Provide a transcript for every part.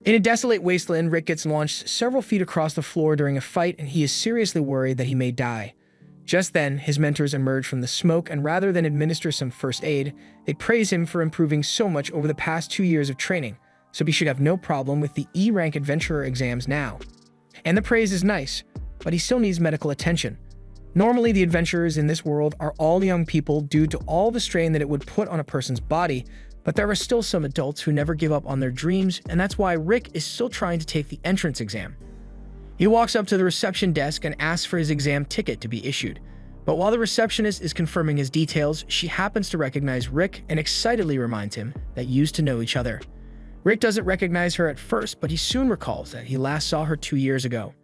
In a desolate wasteland, Rick gets launched several feet across the floor during a fight, and he is seriously worried that he may die. Just then, his mentors emerge from the smoke, and rather than administer some first aid, they praise him for improving so much over the past 2 years of training, so he should have no problem with the E-rank adventurer exams now. And the praise is nice, but he still needs medical attention. Normally, the adventurers in this world are all young people due to all the strain that it would put on a person's body, but there are still some adults who never give up on their dreams, and that's why Rick is still trying to take the entrance exam. He walks up to the reception desk and asks for his exam ticket to be issued. But while the receptionist is confirming his details, she happens to recognize Rick and excitedly reminds him that used to know each other. Rick doesn't recognize her at first, but he soon recalls that he last saw her 2 years ago.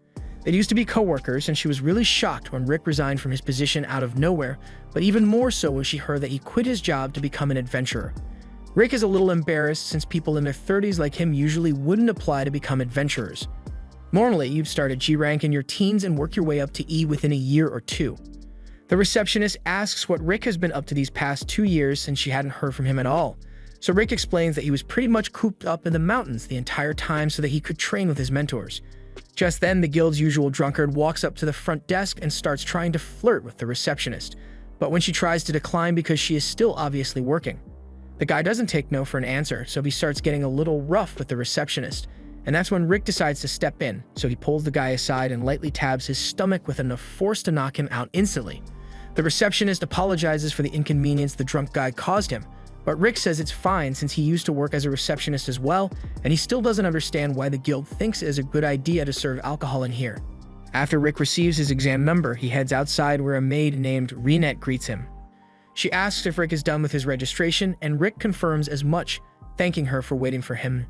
They used to be co-workers, and she was really shocked when Rick resigned from his position out of nowhere, but even more so when she heard that he quit his job to become an adventurer. Rick is a little embarrassed since people in their 30s like him usually wouldn't apply to become adventurers. Normally, you'd start at G rank in your teens and work your way up to E within a year or two. The receptionist asks what Rick has been up to these past 2 years since she hadn't heard from him at all. So Rick explains that he was pretty much cooped up in the mountains the entire time so that he could train with his mentors. Just then, the guild's usual drunkard walks up to the front desk and starts trying to flirt with the receptionist. But when she tries to decline because she is still obviously working, the guy doesn't take no for an answer, so he starts getting a little rough with the receptionist. And that's when Rick decides to step in, so he pulls the guy aside and lightly tabs his stomach with enough force to knock him out instantly. The receptionist apologizes for the inconvenience the drunk guy caused him, but Rick says it's fine since he used to work as a receptionist as well, and he still doesn't understand why the guild thinks it is a good idea to serve alcohol in here. After Rick receives his exam number, he heads outside where a maid named Renette greets him. She asks if Rick is done with his registration, and Rick confirms as much, thanking her for waiting for him.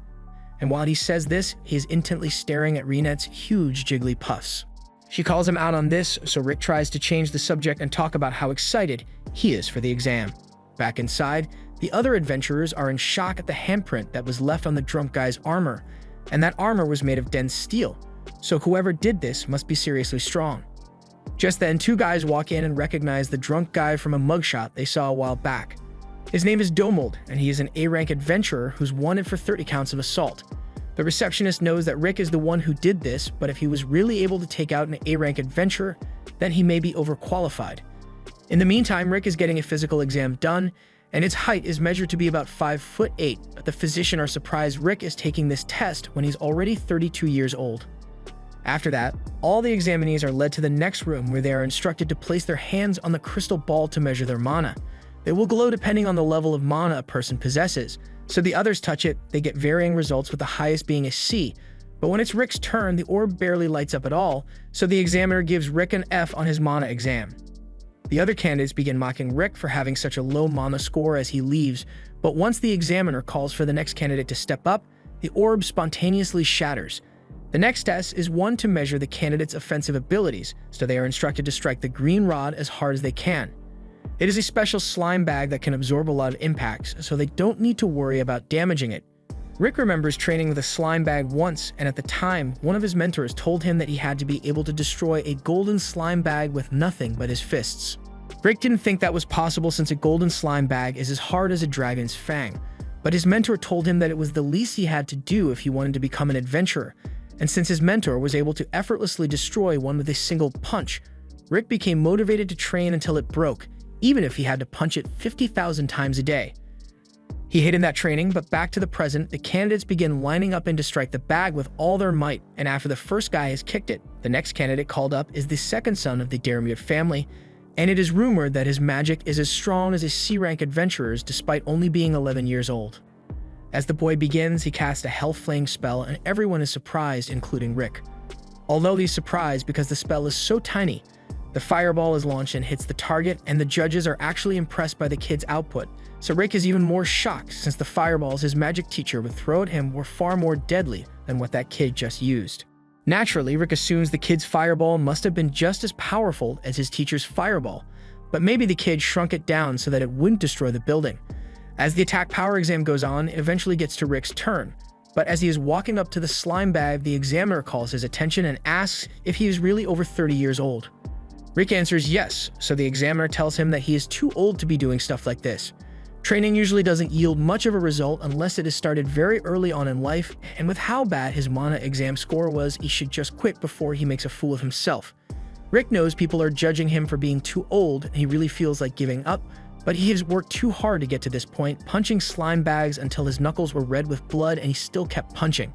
And while he says this, he is intently staring at Renette's huge jiggly puffs. She calls him out on this, so Rick tries to change the subject and talk about how excited he is for the exam. Back inside, the other adventurers are in shock at the handprint that was left on the drunk guy's armor, and that armor was made of dense steel, so whoever did this must be seriously strong. Just then, 2 guys walk in and recognize the drunk guy from a mugshot they saw a while back. His name is Domold, and he is an A-rank adventurer who's wanted for 30 counts of assault. The receptionist knows that Rick is the one who did this, but if he was really able to take out an A-rank adventurer, then he may be overqualified. In the meantime, Rick is getting a physical exam done, and its height is measured to be about 5'8", but the physician are surprised Rick is taking this test when he's already 32 years old. After that, all the examinees are led to the next room where they are instructed to place their hands on the crystal ball to measure their mana. They will glow depending on the level of mana a person possesses, so the others touch it, they get varying results with the highest being a C, but when it's Rick's turn, the orb barely lights up at all, so the examiner gives Rick an F on his mana exam. The other candidates begin mocking Rick for having such a low mana score as he leaves, but once the examiner calls for the next candidate to step up, the orb spontaneously shatters. The next test is one to measure the candidate's offensive abilities, so they are instructed to strike the green rod as hard as they can. It is a special slime bag that can absorb a lot of impacts, so they don't need to worry about damaging it. Rick remembers training with a slime bag once, and at the time, one of his mentors told him that he had to be able to destroy a golden slime bag with nothing but his fists. Rick didn't think that was possible since a golden slime bag is as hard as a dragon's fang, but his mentor told him that it was the least he had to do if he wanted to become an adventurer, and since his mentor was able to effortlessly destroy one with a single punch, Rick became motivated to train until it broke, even if he had to punch it 50,000 times a day. He hid in that training, but back to the present, the candidates begin lining up in to strike the bag with all their might, and after the first guy has kicked it, the next candidate called up is the second son of the Dermute family, and it is rumored that his magic is as strong as a C-rank adventurer's despite only being 11 years old. As the boy begins, he casts a Hell Flame spell, and everyone is surprised, including Rick. Although he's surprised because the spell is so tiny, the fireball is launched and hits the target, and the judges are actually impressed by the kid's output, so Rick is even more shocked since the fireballs his magic teacher would throw at him were far more deadly than what that kid just used. Naturally, Rick assumes the kid's fireball must have been just as powerful as his teacher's fireball, but maybe the kid shrunk it down so that it wouldn't destroy the building. As the attack power exam goes on, it eventually gets to Rick's turn, but as he is walking up to the slime bag, the examiner calls his attention and asks if he is really over 30 years old. Rick answers yes, so the examiner tells him that he is too old to be doing stuff like this. Training usually doesn't yield much of a result unless it is started very early on in life, and with how bad his mana exam score was, he should just quit before he makes a fool of himself. Rick knows people are judging him for being too old, and he really feels like giving up, but he has worked too hard to get to this point, punching slime bags until his knuckles were red with blood, and he still kept punching.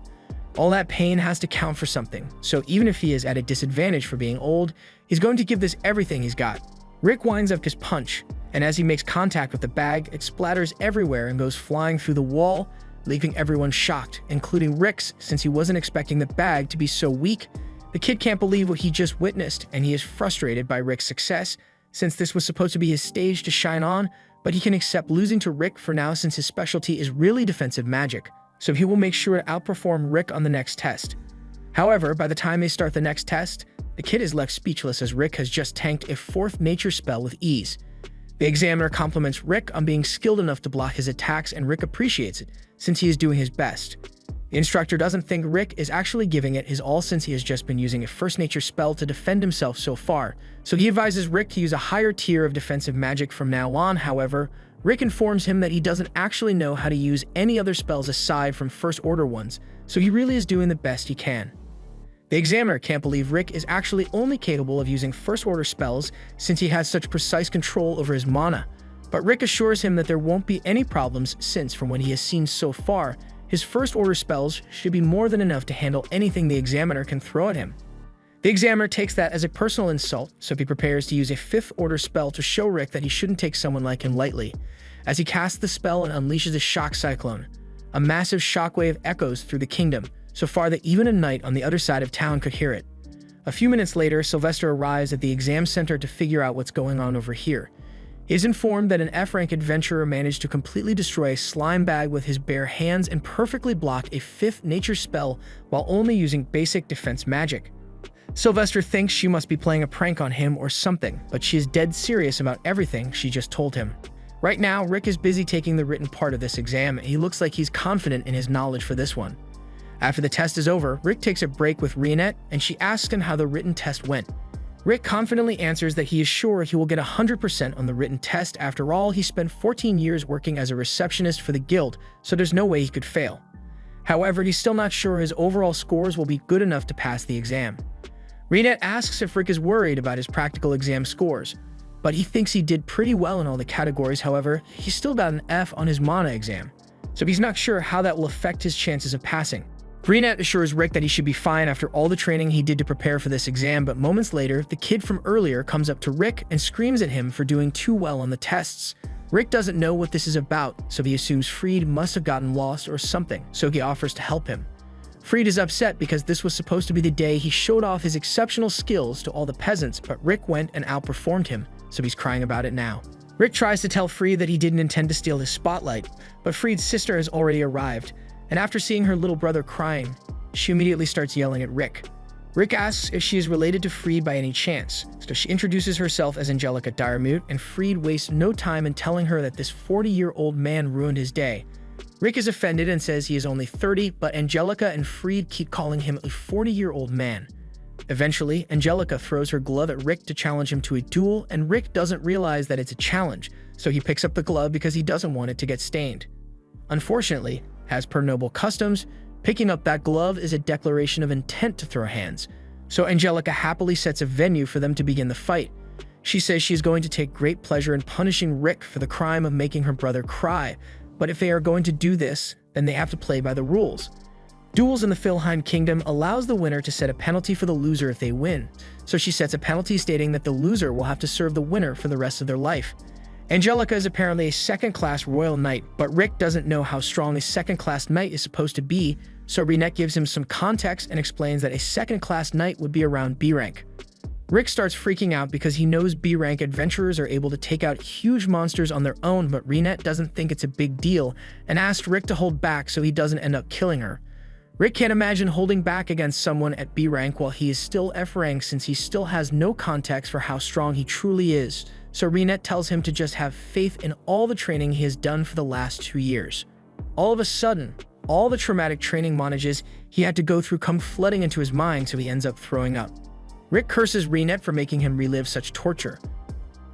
All that pain has to count for something, so even if he is at a disadvantage for being old, he's going to give this everything he's got. Rick winds up his punch, and as he makes contact with the bag, it splatters everywhere and goes flying through the wall, leaving everyone shocked, including Rick's, since he wasn't expecting the bag to be so weak. The kid can't believe what he just witnessed, and he is frustrated by Rick's success, since this was supposed to be his stage to shine on, but he can accept losing to Rick for now since his specialty is really defensive magic, so he will make sure to outperform Rick on the next test. However, by the time they start the next test, the kid is left speechless as Rick has just tanked a 4th nature spell with ease. The examiner compliments Rick on being skilled enough to block his attacks, and Rick appreciates it, since he is doing his best. The instructor doesn't think Rick is actually giving it his all since he has just been using a first nature spell to defend himself so far, so he advises Rick to use a higher tier of defensive magic from now on. However, Rick informs him that he doesn't actually know how to use any other spells aside from first order ones, so he really is doing the best he can. The examiner can't believe Rick is actually only capable of using first order spells since he has such precise control over his mana, but Rick assures him that there won't be any problems since, from what he has seen so far, his first order spells should be more than enough to handle anything the examiner can throw at him. The examiner takes that as a personal insult, so he prepares to use a 5th order spell to show Rick that he shouldn't take someone like him lightly. As he casts the spell and unleashes a shock cyclone, a massive shockwave echoes through the kingdom, so far that even a knight on the other side of town could hear it. A few minutes later, Sylvester arrives at the exam center to figure out what's going on over here. He is informed that an F-rank adventurer managed to completely destroy a slime bag with his bare hands and perfectly block a 5th nature spell while only using basic defense magic. Sylvester thinks she must be playing a prank on him or something, but she is dead serious about everything she just told him. Right now, Rick is busy taking the written part of this exam, and he looks like he's confident in his knowledge for this one. After the test is over, Rick takes a break with Reinette, and she asks him how the written test went. Rick confidently answers that he is sure he will get 100% on the written test. After all, he spent 14 years working as a receptionist for the guild, so there's no way he could fail. However, he's still not sure his overall scores will be good enough to pass the exam. Reinette asks if Rick is worried about his practical exam scores, but he thinks he did pretty well in all the categories. However, he still got an F on his mana exam, so he's not sure how that will affect his chances of passing. Reinette assures Rick that he should be fine after all the training he did to prepare for this exam, but moments later, the kid from earlier comes up to Rick and screams at him for doing too well on the tests. Rick doesn't know what this is about, so he assumes Freed must have gotten lost or something, so he offers to help him. Freed is upset because this was supposed to be the day he showed off his exceptional skills to all the peasants, but Rick went and outperformed him, so he's crying about it now. Rick tries to tell Freed that he didn't intend to steal his spotlight, but Freed's sister has already arrived, and after seeing her little brother crying, she immediately starts yelling at Rick. Rick asks if she is related to Freed by any chance, so she introduces herself as Angelica Diremute, and Freed wastes no time in telling her that this 40-year-old man ruined his day. Rick is offended and says he is only 30, but Angelica and Freed keep calling him a 40-year-old man. Eventually, Angelica throws her glove at Rick to challenge him to a duel, and Rick doesn't realize that it's a challenge, so he picks up the glove because he doesn't want it to get stained. Unfortunately, as per noble customs, picking up that glove is a declaration of intent to throw hands, so Angelica happily sets a venue for them to begin the fight. She says she is going to take great pleasure in punishing Rick for the crime of making her brother cry, but if they are going to do this, then they have to play by the rules. Duels in the Fylheim Kingdom allows the winner to set a penalty for the loser if they win, so she sets a penalty stating that the loser will have to serve the winner for the rest of their life. Angelica is apparently a second-class royal knight, but Rick doesn't know how strong a second-class knight is supposed to be, so Reinette gives him some context and explains that a second-class knight would be around B rank. Rick starts freaking out because he knows B rank adventurers are able to take out huge monsters on their own, but Reinette doesn't think it's a big deal and asks Rick to hold back so he doesn't end up killing her. Rick can't imagine holding back against someone at B rank while he is still F rank since he still has no context for how strong he truly is, so Reinette tells him to just have faith in all the training he has done for the last 2 years. All of a sudden, all the traumatic training montages he had to go through come flooding into his mind, so he ends up throwing up. Rick curses Reinette for making him relive such torture.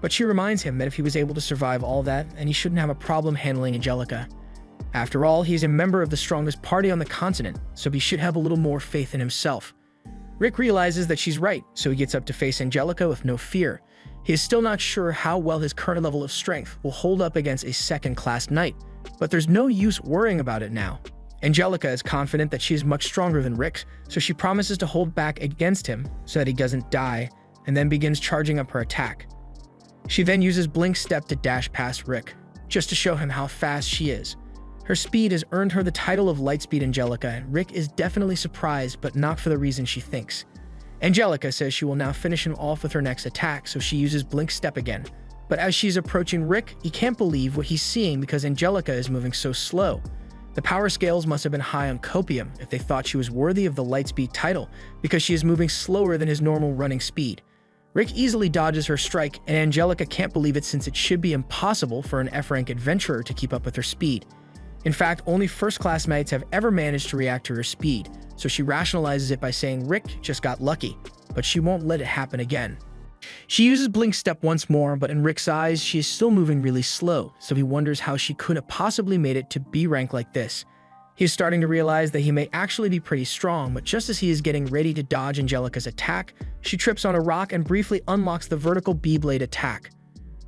But she reminds him that if he was able to survive all that, then he shouldn't have a problem handling Angelica. After all, he's a member of the strongest party on the continent, so he should have a little more faith in himself. Rick realizes that she's right, so he gets up to face Angelica with no fear. He is still not sure how well his current level of strength will hold up against a second-class knight, but there's no use worrying about it now. Angelica is confident that she is much stronger than Rick, so she promises to hold back against him so that he doesn't die, and then begins charging up her attack. She then uses Blink Step to dash past Rick, just to show him how fast she is. Her speed has earned her the title of Lightspeed Angelica, and Rick is definitely surprised, but not for the reason she thinks. Angelica says she will now finish him off with her next attack, so she uses Blink Step again. But as she's approaching Rick, he can't believe what he's seeing because Angelica is moving so slow. The power scales must have been high on Copium if they thought she was worthy of the Lightspeed title, because she is moving slower than his normal running speed. Rick easily dodges her strike, and Angelica can't believe it since it should be impossible for an F-rank adventurer to keep up with her speed. In fact, only first-class knights have ever managed to react to her speed, so she rationalizes it by saying Rick just got lucky, but she won't let it happen again. She uses Blink Step once more, but in Rick's eyes, she is still moving really slow, so he wonders how she could have possibly made it to B rank like this. He is starting to realize that he may actually be pretty strong, but just as he is getting ready to dodge Angelica's attack, she trips on a rock and briefly unlocks the vertical B-blade attack.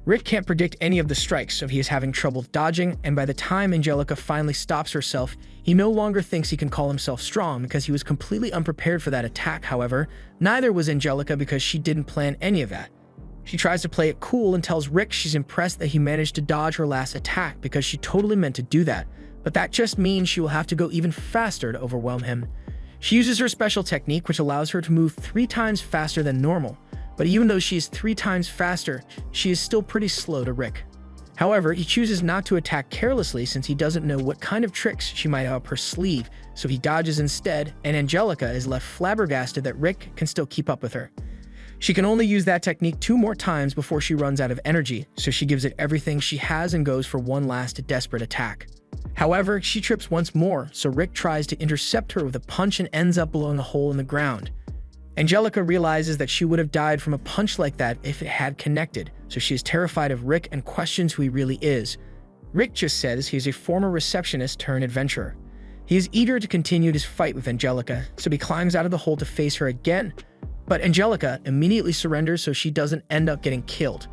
Rick can't predict any of the strikes, so he is having trouble dodging, and by the time Angelica finally stops herself, he no longer thinks he can call himself strong because he was completely unprepared for that attack. However, neither was Angelica because she didn't plan any of that. She tries to play it cool and tells Rick she's impressed that he managed to dodge her last attack because she totally meant to do that, but that just means she will have to go even faster to overwhelm him. She uses her special technique, which allows her to move 3 times faster than normal. But even though she is 3 times faster, she is still pretty slow to Rick. However, he chooses not to attack carelessly since he doesn't know what kind of tricks she might have up her sleeve, so he dodges instead, and Angelica is left flabbergasted that Rick can still keep up with her. She can only use that technique 2 more times before she runs out of energy, so she gives it everything she has and goes for one last desperate attack. However, she trips once more, so Rick tries to intercept her with a punch and ends up blowing a hole in the ground. Angelica realizes that she would have died from a punch like that if it had connected, so she is terrified of Rick and questions who he really is. Rick just says he is a former receptionist turned adventurer. He is eager to continue his fight with Angelica, so he climbs out of the hole to face her again, but Angelica immediately surrenders so she doesn't end up getting killed.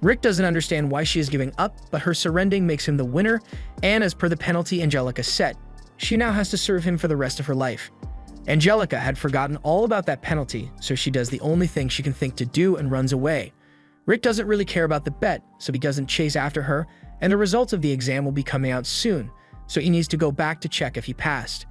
Rick doesn't understand why she is giving up, but her surrendering makes him the winner, and as per the penalty Angelica set, she now has to serve him for the rest of her life. Angelica had forgotten all about that penalty, so she does the only thing she can think to do and runs away. Rick doesn't really care about the bet, so he doesn't chase after her, and the results of the exam will be coming out soon, so he needs to go back to check if he passed.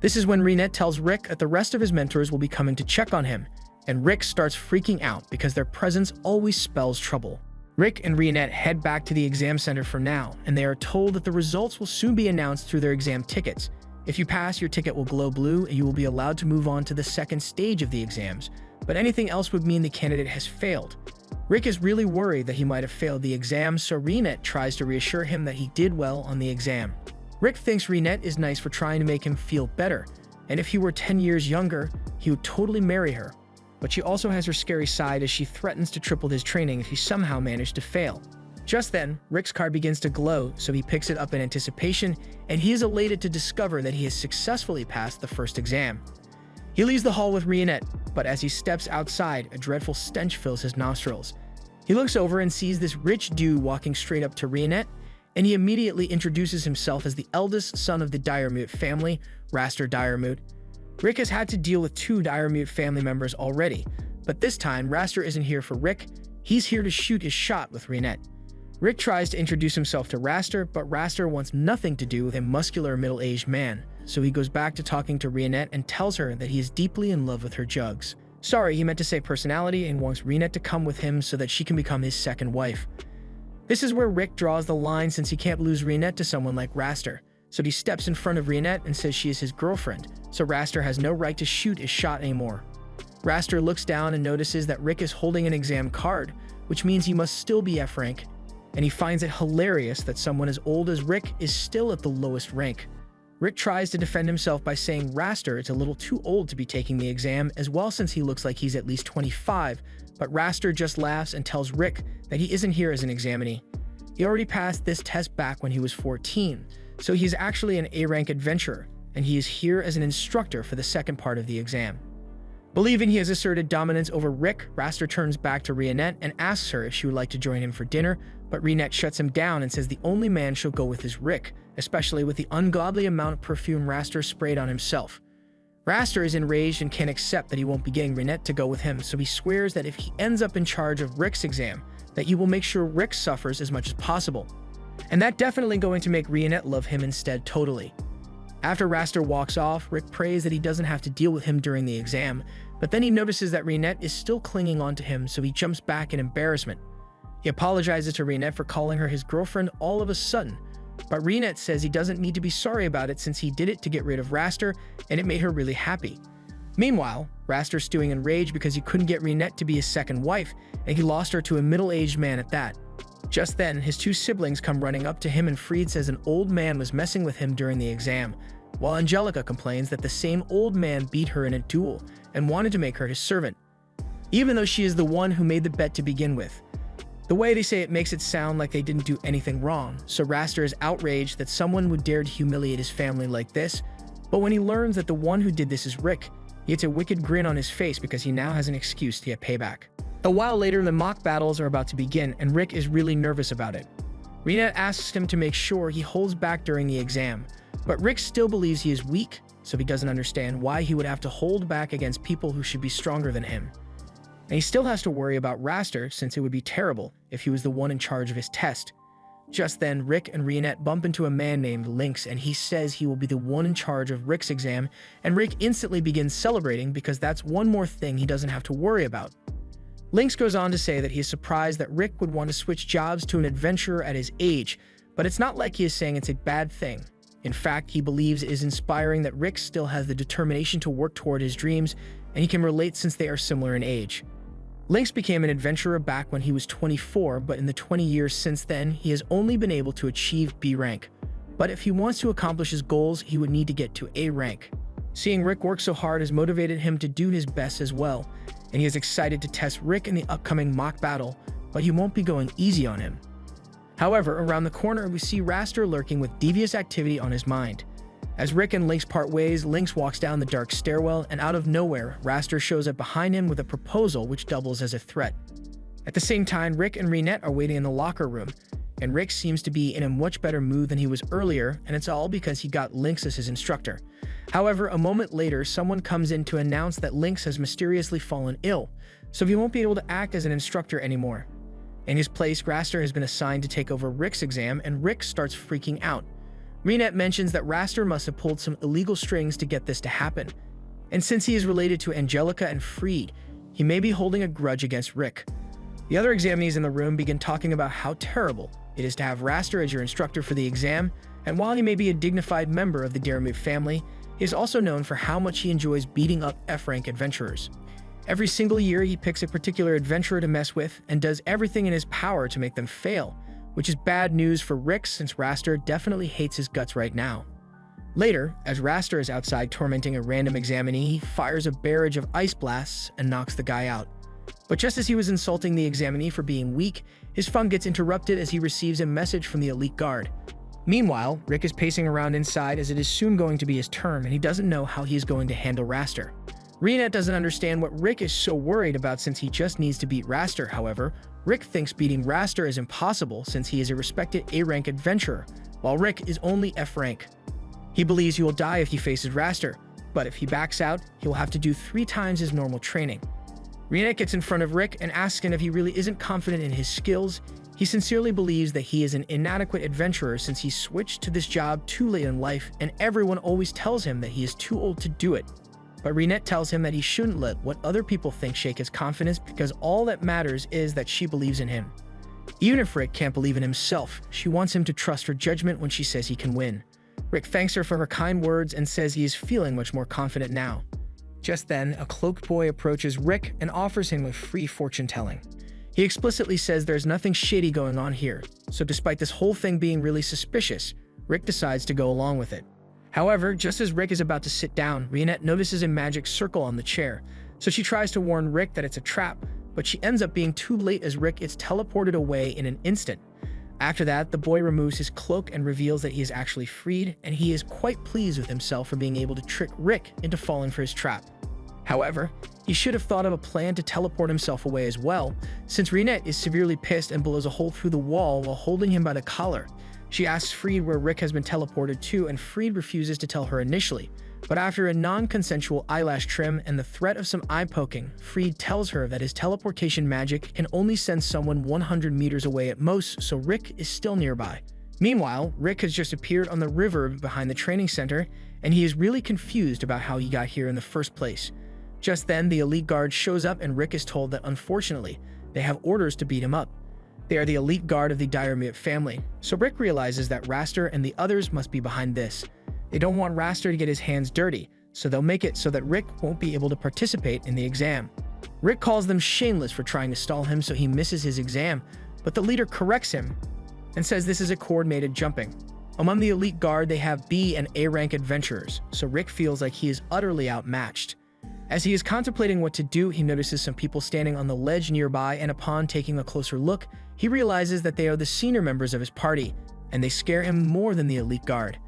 This is when Reinette tells Rick that the rest of his mentors will be coming to check on him, and Rick starts freaking out because their presence always spells trouble. Rick and Reinette head back to the exam center for now, and they are told that the results will soon be announced through their exam tickets. If you pass, your ticket will glow blue and you will be allowed to move on to the second stage of the exams, but anything else would mean the candidate has failed. Rick is really worried that he might have failed the exam, so Reinette tries to reassure him that he did well on the exam. Rick thinks Reinette is nice for trying to make him feel better, and if he were 10 years younger, he would totally marry her. But she also has her scary side as she threatens to triple his training if he somehow managed to fail. Just then, Rick's card begins to glow, so he picks it up in anticipation, and he is elated to discover that he has successfully passed the first exam. He leaves the hall with Reinette, but as he steps outside, a dreadful stench fills his nostrils. He looks over and sees this rich dude walking straight up to Reinette, and he immediately introduces himself as the eldest son of the Diremute family, Raster Diremute. Rick has had to deal with 2 Diremute family members already, but this time Raster isn't here for Rick, he's here to shoot his shot with Reinette. Rick tries to introduce himself to Raster, but Raster wants nothing to do with a muscular middle-aged man, so he goes back to talking to Reinette and tells her that he is deeply in love with her jugs. Sorry, he meant to say personality and wants Reinette to come with him so that she can become his second wife. This is where Rick draws the line since he can't lose Reinette to someone like Raster, so he steps in front of Reinette and says she is his girlfriend, so Raster has no right to shoot his shot anymore. Raster looks down and notices that Rick is holding an exam card, which means he must still be F rank, and he finds it hilarious that someone as old as Rick is still at the lowest rank. Rick tries to defend himself by saying Raster is a little too old to be taking the exam as well since he looks like he's at least 25, but Raster just laughs and tells Rick that he isn't here as an examinee. He already passed this test back when he was 14, so he's actually an A-rank adventurer, and he is here as an instructor for the second part of the exam. Believing he has asserted dominance over Rick, Raster turns back to Rionette and asks her if she would like to join him for dinner, but Rionette shuts him down and says the only man she'll go with is Rick, especially with the ungodly amount of perfume Raster sprayed on himself. Raster is enraged and can't accept that he won't be getting Rionette to go with him, so he swears that if he ends up in charge of Rick's exam, that he will make sure Rick suffers as much as possible. And that definitely going to make Rionette love him instead totally. After Raster walks off, Rick prays that he doesn't have to deal with him during the exam, but then he notices that Rionette is still clinging on to him, so he jumps back in embarrassment. He apologizes to Rionette for calling her his girlfriend all of a sudden, but Rionette says he doesn't need to be sorry about it since he did it to get rid of Raster, and it made her really happy. Meanwhile, Raster's stewing in rage because he couldn't get Rionette to be his second wife, and he lost her to a middle-aged man at that. Just then, his two siblings come running up to him and Fried says an old man was messing with him during the exam, while Angelica complains that the same old man beat her in a duel and wanted to make her his servant, even though she is the one who made the bet to begin with. The way they say it makes it sound like they didn't do anything wrong, so Raster is outraged that someone would dare to humiliate his family like this, but when he learns that the one who did this is Rick, he gets a wicked grin on his face because he now has an excuse to get payback. A while later, the mock battles are about to begin, and Rick is really nervous about it. Rionette asks him to make sure he holds back during the exam, but Rick still believes he is weak, so he doesn't understand why he would have to hold back against people who should be stronger than him. And he still has to worry about Raster since it would be terrible if he was the one in charge of his test. Just then, Rick and Rionette bump into a man named Lynx, and he says he will be the one in charge of Rick's exam, and Rick instantly begins celebrating because that's one more thing he doesn't have to worry about. Lynx goes on to say that he is surprised that Rick would want to switch jobs to an adventurer at his age, but it's not like he is saying it's a bad thing. In fact, he believes it is inspiring that Rick still has the determination to work toward his dreams, and he can relate since they are similar in age. Lynx became an adventurer back when he was 24, but in the 20 years since then, he has only been able to achieve B rank. But if he wants to accomplish his goals, he would need to get to A rank. Seeing Rick work so hard has motivated him to do his best as well, and he is excited to test Rick in the upcoming mock battle, but he won't be going easy on him. However, around the corner, we see Raster lurking with devious activity on his mind. As Rick and Lynx part ways, Lynx walks down the dark stairwell, and out of nowhere, Raster shows up behind him with a proposal which doubles as a threat. At the same time, Rick and Rionette are waiting in the locker room, and Rick seems to be in a much better mood than he was earlier, and it's all because he got Lynx as his instructor. However, a moment later, someone comes in to announce that Lynx has mysteriously fallen ill, so he won't be able to act as an instructor anymore. In his place, Raster has been assigned to take over Rick's exam, and Rick starts freaking out. Rionette mentions that Raster must have pulled some illegal strings to get this to happen, and since he is related to Angelica and Fried, he may be holding a grudge against Rick. The other examinees in the room begin talking about how terrible it is to have Raster as your instructor for the exam, and while he may be a dignified member of the Daremut family, he is also known for how much he enjoys beating up F-rank adventurers. Every single year, he picks a particular adventurer to mess with and does everything in his power to make them fail, which is bad news for Rick since Raster definitely hates his guts right now. Later, as Raster is outside tormenting a random examinee, he fires a barrage of ice blasts and knocks the guy out. But just as he was insulting the examinee for being weak, his fun gets interrupted as he receives a message from the elite guard. Meanwhile, Rick is pacing around inside as it is soon going to be his turn and he doesn't know how he is going to handle Raster. Rionette doesn't understand what Rick is so worried about since he just needs to beat Raster. However, Rick thinks beating Raster is impossible since he is a respected A-rank adventurer, while Rick is only F-rank. He believes he will die if he faces Raster, but if he backs out, he will have to do 3 times his normal training. Rionette gets in front of Rick and asks him if he really isn't confident in his skills. He sincerely believes that he is an inadequate adventurer since he switched to this job too late in life and everyone always tells him that he is too old to do it. But Rionette tells him that he shouldn't let what other people think shake his confidence because all that matters is that she believes in him. Even if Rick can't believe in himself, she wants him to trust her judgment when she says he can win. Rick thanks her for her kind words and says he is feeling much more confident now. Just then, a cloaked boy approaches Rick and offers him a free fortune-telling. He explicitly says there's nothing shady going on here, so despite this whole thing being really suspicious, Rick decides to go along with it. However, just as Rick is about to sit down, Rionette notices a magic circle on the chair, so she tries to warn Rick that it's a trap, but she ends up being too late as Rick is teleported away in an instant. After that, the boy removes his cloak and reveals that he is actually freed, and he is quite pleased with himself for being able to trick Rick into falling for his trap. However, he should have thought of a plan to teleport himself away as well, since Reinette is severely pissed and blows a hole through the wall while holding him by the collar. She asks Freed where Rick has been teleported to, and Freed refuses to tell her initially. But after a non-consensual eyelash trim and the threat of some eye poking, Freed tells her that his teleportation magic can only send someone 100 meters away at most, so Rick is still nearby. Meanwhile, Rick has just appeared on the river behind the training center, and he is really confused about how he got here in the first place. Just then, the elite guard shows up and Rick is told that unfortunately, they have orders to beat him up. They are the elite guard of the Diarmid family, so Rick realizes that Raster and the others must be behind this. They don't want Raster to get his hands dirty, so they'll make it so that Rick won't be able to participate in the exam. Rick calls them shameless for trying to stall him so he misses his exam, but the leader corrects him and says this is a coordinated jumping. Among the elite guard, they have B and A rank adventurers, so Rick feels like he is utterly outmatched. As he is contemplating what to do, he notices some people standing on the ledge nearby, and upon taking a closer look, he realizes that they are the senior members of his party, and they scare him more than the elite guard.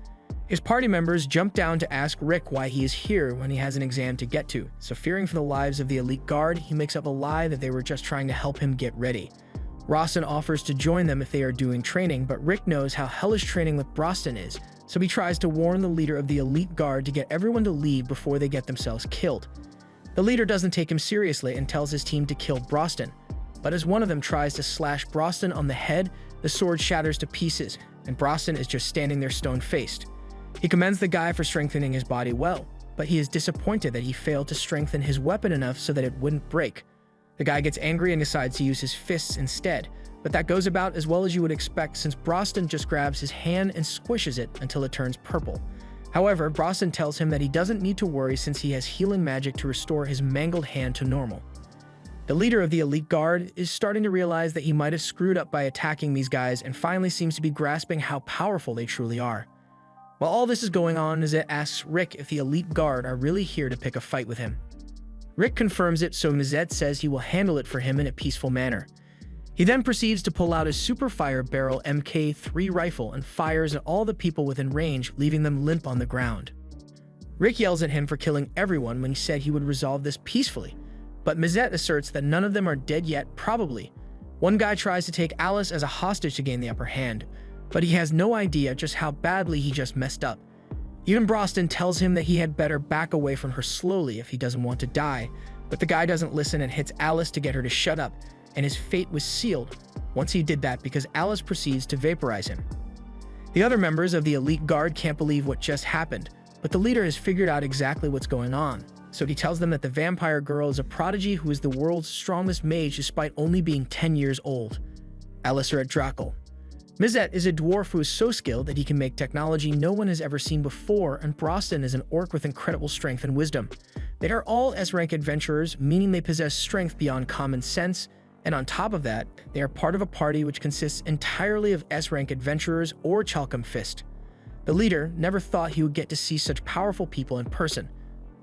His party members jump down to ask Rick why he is here when he has an exam to get to, so fearing for the lives of the elite guard, he makes up a lie that they were just trying to help him get ready. Rostin offers to join them if they are doing training, but Rick knows how hellish training with Broston is, so he tries to warn the leader of the elite guard to get everyone to leave before they get themselves killed. The leader doesn't take him seriously and tells his team to kill Broston, but as one of them tries to slash Broston on the head, the sword shatters to pieces, and Broston is just standing there stone-faced. He commends the guy for strengthening his body well, but he is disappointed that he failed to strengthen his weapon enough so that it wouldn't break. The guy gets angry and decides to use his fists instead, but that goes about as well as you would expect since Broston just grabs his hand and squishes it until it turns purple. However, Broston tells him that he doesn't need to worry since he has healing magic to restore his mangled hand to normal. The leader of the elite guard is starting to realize that he might have screwed up by attacking these guys and finally seems to be grasping how powerful they truly are. While all this is going on, Mizette asks Rick if the elite guard are really here to pick a fight with him. Rick confirms it, so Mizette says he will handle it for him in a peaceful manner. He then proceeds to pull out his Super Fire Barrel Mk3 rifle and fires at all the people within range, leaving them limp on the ground. Rick yells at him for killing everyone when he said he would resolve this peacefully, but Mizette asserts that none of them are dead yet, probably. One guy tries to take Alice as a hostage to gain the upper hand, but he has no idea just how badly he just messed up. Even Broston tells him that he had better back away from her slowly if he doesn't want to die, but the guy doesn't listen and hits Alice to get her to shut up, and his fate was sealed once he did that because Alice proceeds to vaporize him. The other members of the elite guard can't believe what just happened, but the leader has figured out exactly what's going on, so he tells them that the vampire girl is a prodigy who is the world's strongest mage despite only being 10 years old. Aliseret Drakel. Mizette is a dwarf who is so skilled that he can make technology no one has ever seen before, and Broston is an orc with incredible strength and wisdom. They are all S-rank adventurers, meaning they possess strength beyond common sense, and on top of that, they are part of a party which consists entirely of S-rank adventurers or Chalcom Fist. The leader never thought he would get to see such powerful people in person,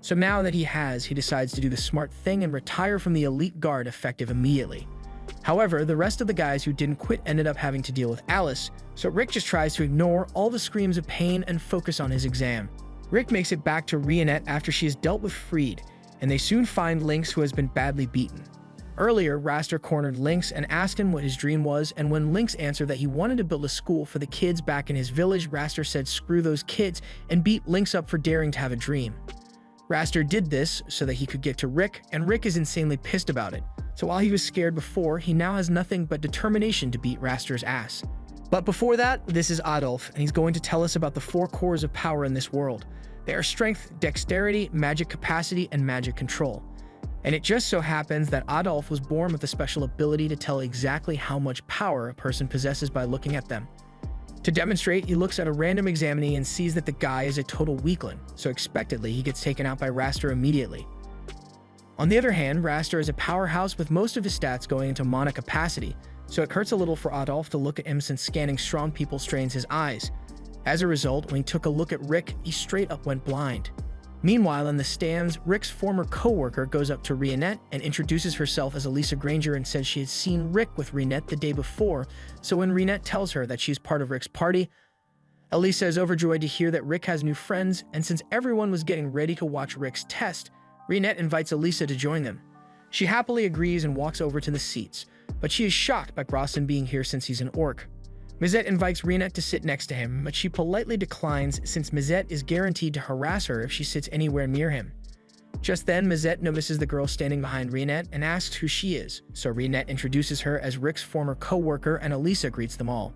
so now that he has, he decides to do the smart thing and retire from the elite guard effective immediately. However, the rest of the guys who didn't quit ended up having to deal with Alice, so Rick just tries to ignore all the screams of pain and focus on his exam. Rick makes it back to Reinette after she has dealt with Freed, and they soon find Lynx, who has been badly beaten. Earlier, Raster cornered Lynx and asked him what his dream was, and when Lynx answered that he wanted to build a school for the kids back in his village, Raster said screw those kids and beat Lynx up for daring to have a dream. Raster did this so that he could get to Rick, and Rick is insanely pissed about it. So while he was scared before, he now has nothing but determination to beat Raster's ass. But before that, this is Adolf, and he's going to tell us about the 4 cores of power in this world. They are strength, dexterity, magic capacity, and magic control. And it just so happens that Adolf was born with a special ability to tell exactly how much power a person possesses by looking at them. To demonstrate, he looks at a random examinee and sees that the guy is a total weakling, so expectedly he gets taken out by Raster immediately. On the other hand, Raster is a powerhouse with most of his stats going into mana capacity, so it hurts a little for Adolf to look at him since scanning strong people strains his eyes. As a result, when he took a look at Rick, he straight up went blind. Meanwhile, in the stands, Rick's former co-worker goes up to Rionette and introduces herself as Elisa Granger and says she had seen Rick with Rionette the day before, so when Rionette tells her that she's part of Rick's party, Elisa is overjoyed to hear that Rick has new friends, and since everyone was getting ready to watch Rick's test, Rionette invites Elisa to join them. She happily agrees and walks over to the seats, but she is shocked by Brosnan being here since he's an orc. Mizette invites Rionette to sit next to him, but she politely declines since Mizette is guaranteed to harass her if she sits anywhere near him. Just then, Mizette notices the girl standing behind Rionette and asks who she is, so Rionette introduces her as Rick's former co-worker and Elisa greets them all.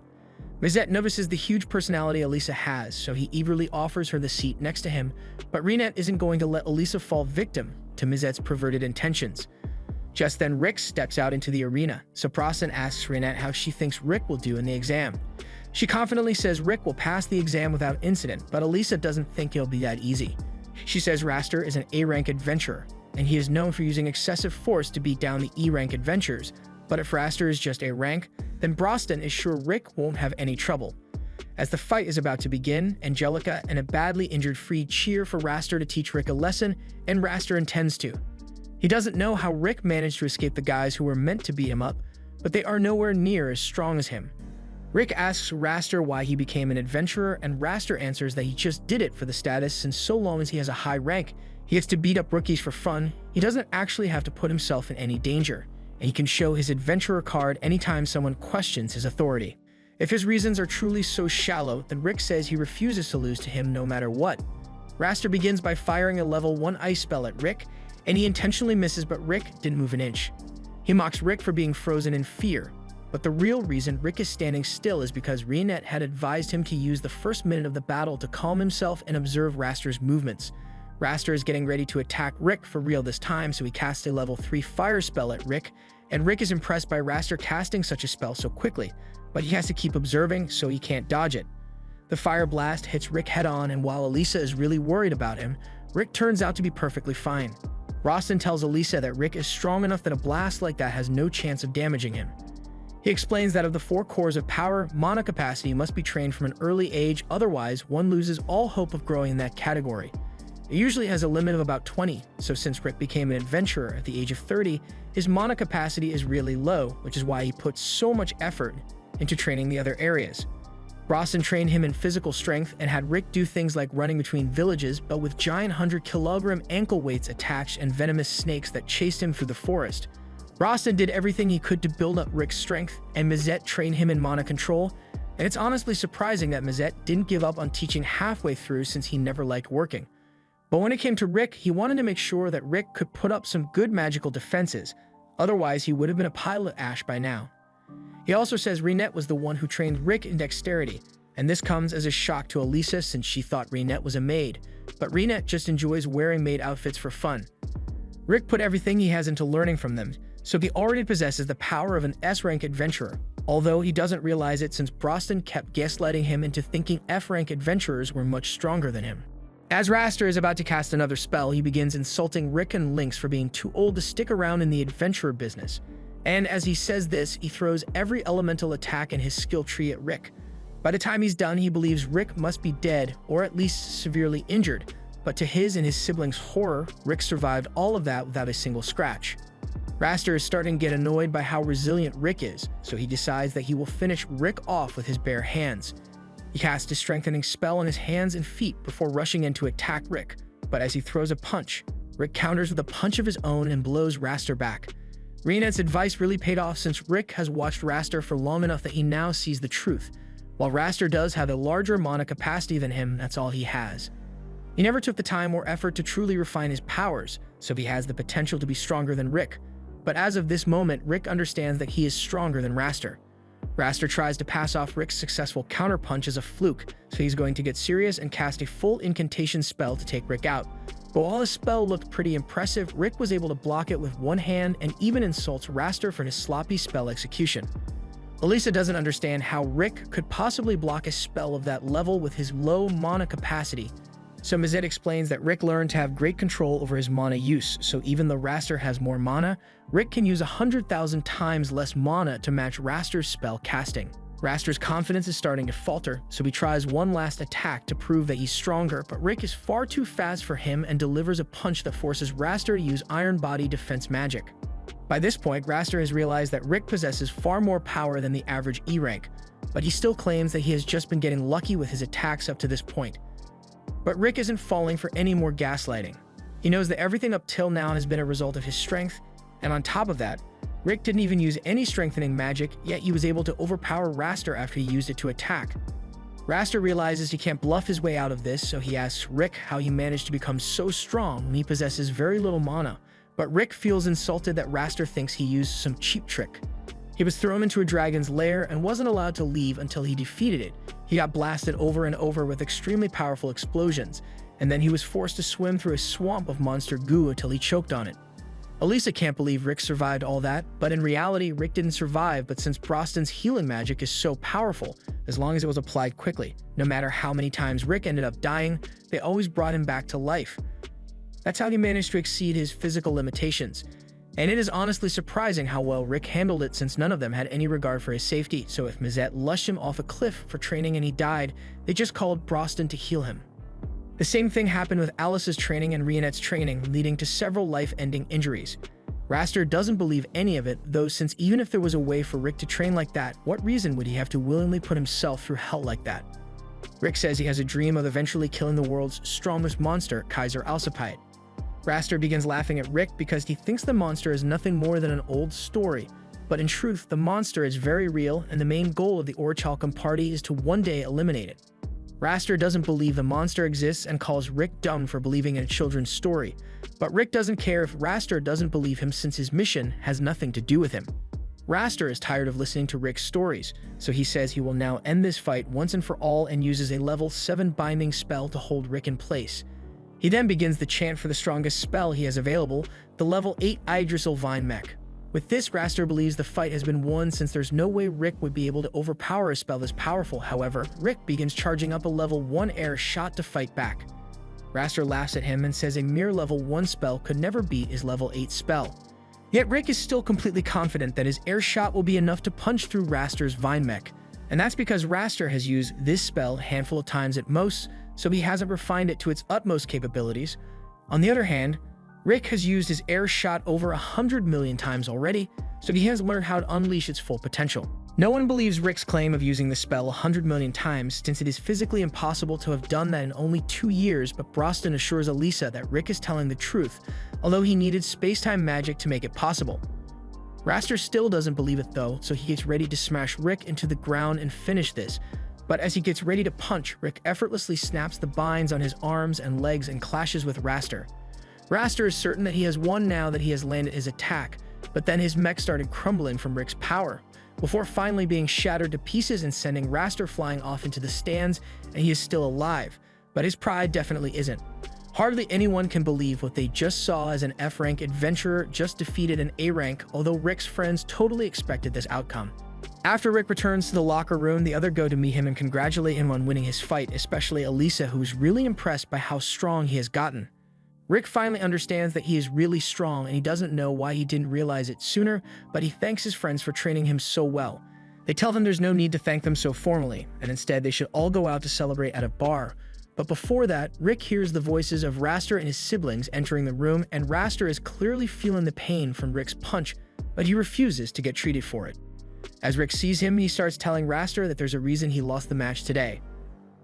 Mizette notices the huge personality Elisa has, so he eagerly offers her the seat next to him, but Rionette isn't going to let Elisa fall victim to Mizette's perverted intentions. Just then, Rick steps out into the arena, so Brosnan asks Rionette how she thinks Rick will do in the exam. She confidently says Rick will pass the exam without incident, but Elisa doesn't think it'll be that easy. She says Raster is an A-rank adventurer, and he is known for using excessive force to beat down the E-rank adventurers, but if Raster is just A-rank, then Brosnan is sure Rick won't have any trouble. As the fight is about to begin, Angelica and a badly injured Freed cheer for Raster to teach Rick a lesson, and Raster intends to. He doesn't know how Rick managed to escape the guys who were meant to beat him up, but they are nowhere near as strong as him. Rick asks Raster why he became an adventurer, and Raster answers that he just did it for the status since so long as he has a high rank, he gets to beat up rookies for fun, he doesn't actually have to put himself in any danger, and he can show his adventurer card anytime someone questions his authority. If his reasons are truly so shallow, then Rick says he refuses to lose to him no matter what. Raster begins by firing a level 1 ice spell at Rick, and he intentionally misses, but Rick didn't move an inch. He mocks Rick for being frozen in fear, but the real reason Rick is standing still is because Rionette had advised him to use the first minute of the battle to calm himself and observe Raster's movements. Raster is getting ready to attack Rick for real this time, so he casts a level 3 fire spell at Rick, and Rick is impressed by Raster casting such a spell so quickly, but he has to keep observing so he can't dodge it. The fire blast hits Rick head-on, and while Elisa is really worried about him, Rick turns out to be perfectly fine. Brosnan tells Elisa that Rick is strong enough that a blast like that has no chance of damaging him. He explains that of the 4 cores of power, mana capacity must be trained from an early age, otherwise one loses all hope of growing in that category. It usually has a limit of about 20, so since Rick became an adventurer at the age of 30, his mana capacity is really low, which is why he puts so much effort into training the other areas. Brosnan trained him in physical strength and had Rick do things like running between villages, but with giant 100-kilogram ankle weights attached and venomous snakes that chased him through the forest. Brosnan did everything he could to build up Rick's strength, and Mizette trained him in mana control, and it's honestly surprising that Mizette didn't give up on teaching halfway through since he never liked working. But when it came to Rick, he wanted to make sure that Rick could put up some good magical defenses, otherwise he would have been a pile of ash by now. He also says Rionette was the one who trained Rick in dexterity, and this comes as a shock to Elisa since she thought Rionette was a maid, but Rionette just enjoys wearing maid outfits for fun. Rick put everything he has into learning from them, so he already possesses the power of an S-rank adventurer, although he doesn't realize it since Brosnan kept gaslighting him into thinking F-rank adventurers were much stronger than him. As Raster is about to cast another spell, he begins insulting Rick and Lynx for being too old to stick around in the adventurer business. And as he says this, he throws every elemental attack in his skill tree at Rick. By the time he's done, he believes Rick must be dead or at least severely injured, but to his and his siblings' horror, Rick survived all of that without a single scratch. Raster is starting to get annoyed by how resilient Rick is, so he decides that he will finish Rick off with his bare hands. He casts a strengthening spell on his hands and feet before rushing in to attack Rick, but as he throws a punch, Rick counters with a punch of his own and blows Raster back. Rionette's advice really paid off since Rick has watched Raster for long enough that he now sees the truth. While Raster does have a larger mana capacity than him, that's all he has. He never took the time or effort to truly refine his powers, so he has the potential to be stronger than Rick. But as of this moment, Rick understands that he is stronger than Raster. Raster tries to pass off Rick's successful counterpunch as a fluke, so he's going to get serious and cast a full incantation spell to take Rick out. But while his spell looked pretty impressive, Rick was able to block it with one hand and even insults Raster for his sloppy spell execution. Elisa doesn't understand how Rick could possibly block a spell of that level with his low mana capacity. So Mizette explains that Rick learned to have great control over his mana use, so even though Raster has more mana, Rick can use 100,000 times less mana to match Raster's spell casting. Raster's confidence is starting to falter, so he tries one last attack to prove that he's stronger, but Rick is far too fast for him and delivers a punch that forces Raster to use Iron Body defense magic. By this point, Raster has realized that Rick possesses far more power than the average E rank, but he still claims that he has just been getting lucky with his attacks up to this point. But Rick isn't falling for any more gaslighting. He knows that everything up till now has been a result of his strength, and on top of that, Rick didn't even use any strengthening magic, yet he was able to overpower Raster after he used it to attack. Raster realizes he can't bluff his way out of this, so he asks Rick how he managed to become so strong when he possesses very little mana, but Rick feels insulted that Raster thinks he used some cheap trick. He was thrown into a dragon's lair and wasn't allowed to leave until he defeated it. He got blasted over and over with extremely powerful explosions, and then he was forced to swim through a swamp of monster goo until he choked on it. Elisa can't believe Rick survived all that, but in reality, Rick didn't survive, but since Broston's healing magic is so powerful, as long as it was applied quickly, no matter how many times Rick ended up dying, they always brought him back to life. That's how he managed to exceed his physical limitations. And it is honestly surprising how well Rick handled it, since none of them had any regard for his safety, so if Mazette lushed him off a cliff for training and he died, they just called Broston to heal him. The same thing happened with Alice's training and Rionette's training, leading to several life-ending injuries. Raster doesn't believe any of it, though, since even if there was a way for Rick to train like that, what reason would he have to willingly put himself through hell like that? Rick says he has a dream of eventually killing the world's strongest monster, Kaiser Alcippite. Raster begins laughing at Rick because he thinks the monster is nothing more than an old story, but in truth, the monster is very real, and the main goal of the Orichalcum party is to one day eliminate it. Raster doesn't believe the monster exists and calls Rick dumb for believing in a children's story, but Rick doesn't care if Raster doesn't believe him, since his mission has nothing to do with him. Raster is tired of listening to Rick's stories, so he says he will now end this fight once and for all and uses a level 7 binding spell to hold Rick in place. He then begins the chant for the strongest spell he has available, the level 8 Yggdrasil Vine Mech. With this, Raster believes the fight has been won, since there's no way Rick would be able to overpower a spell this powerful. However, Rick begins charging up a level 1 air shot to fight back. Raster laughs at him and says a mere level 1 spell could never beat his level 8 spell. Yet Rick is still completely confident that his air shot will be enough to punch through Raster's Vine Mech, and that's because Raster has used this spell a handful of times at most, so he hasn't refined it to its utmost capabilities. On the other hand, Rick has used his air shot over 100 million times already, so he has learned how to unleash its full potential. No one believes Rick's claim of using the spell 100 million times, since it is physically impossible to have done that in only 2 years, but Broston assures Elisa that Rick is telling the truth, although he needed space-time magic to make it possible. Raster still doesn't believe it though, so he gets ready to smash Rick into the ground and finish this. But as he gets ready to punch, Rick effortlessly snaps the binds on his arms and legs and clashes with Raster. Raster is certain that he has won now that he has landed his attack, but then his mech started crumbling from Rick's power, before finally being shattered to pieces and sending Raster flying off into the stands, and he is still alive, but his pride definitely isn't. Hardly anyone can believe what they just saw, as an F-rank adventurer just defeated an A-rank, although Rick's friends totally expected this outcome. After Rick returns to the locker room, the other go to meet him and congratulate him on winning his fight, especially Elisa, who is really impressed by how strong he has gotten. Rick finally understands that he is really strong, and he doesn't know why he didn't realize it sooner, but he thanks his friends for training him so well. They tell him there's no need to thank them so formally, and instead they should all go out to celebrate at a bar. But before that, Rick hears the voices of Raster and his siblings entering the room, and Raster is clearly feeling the pain from Rick's punch, but he refuses to get treated for it. As Rick sees him, he starts telling Raster that there's a reason he lost the match today.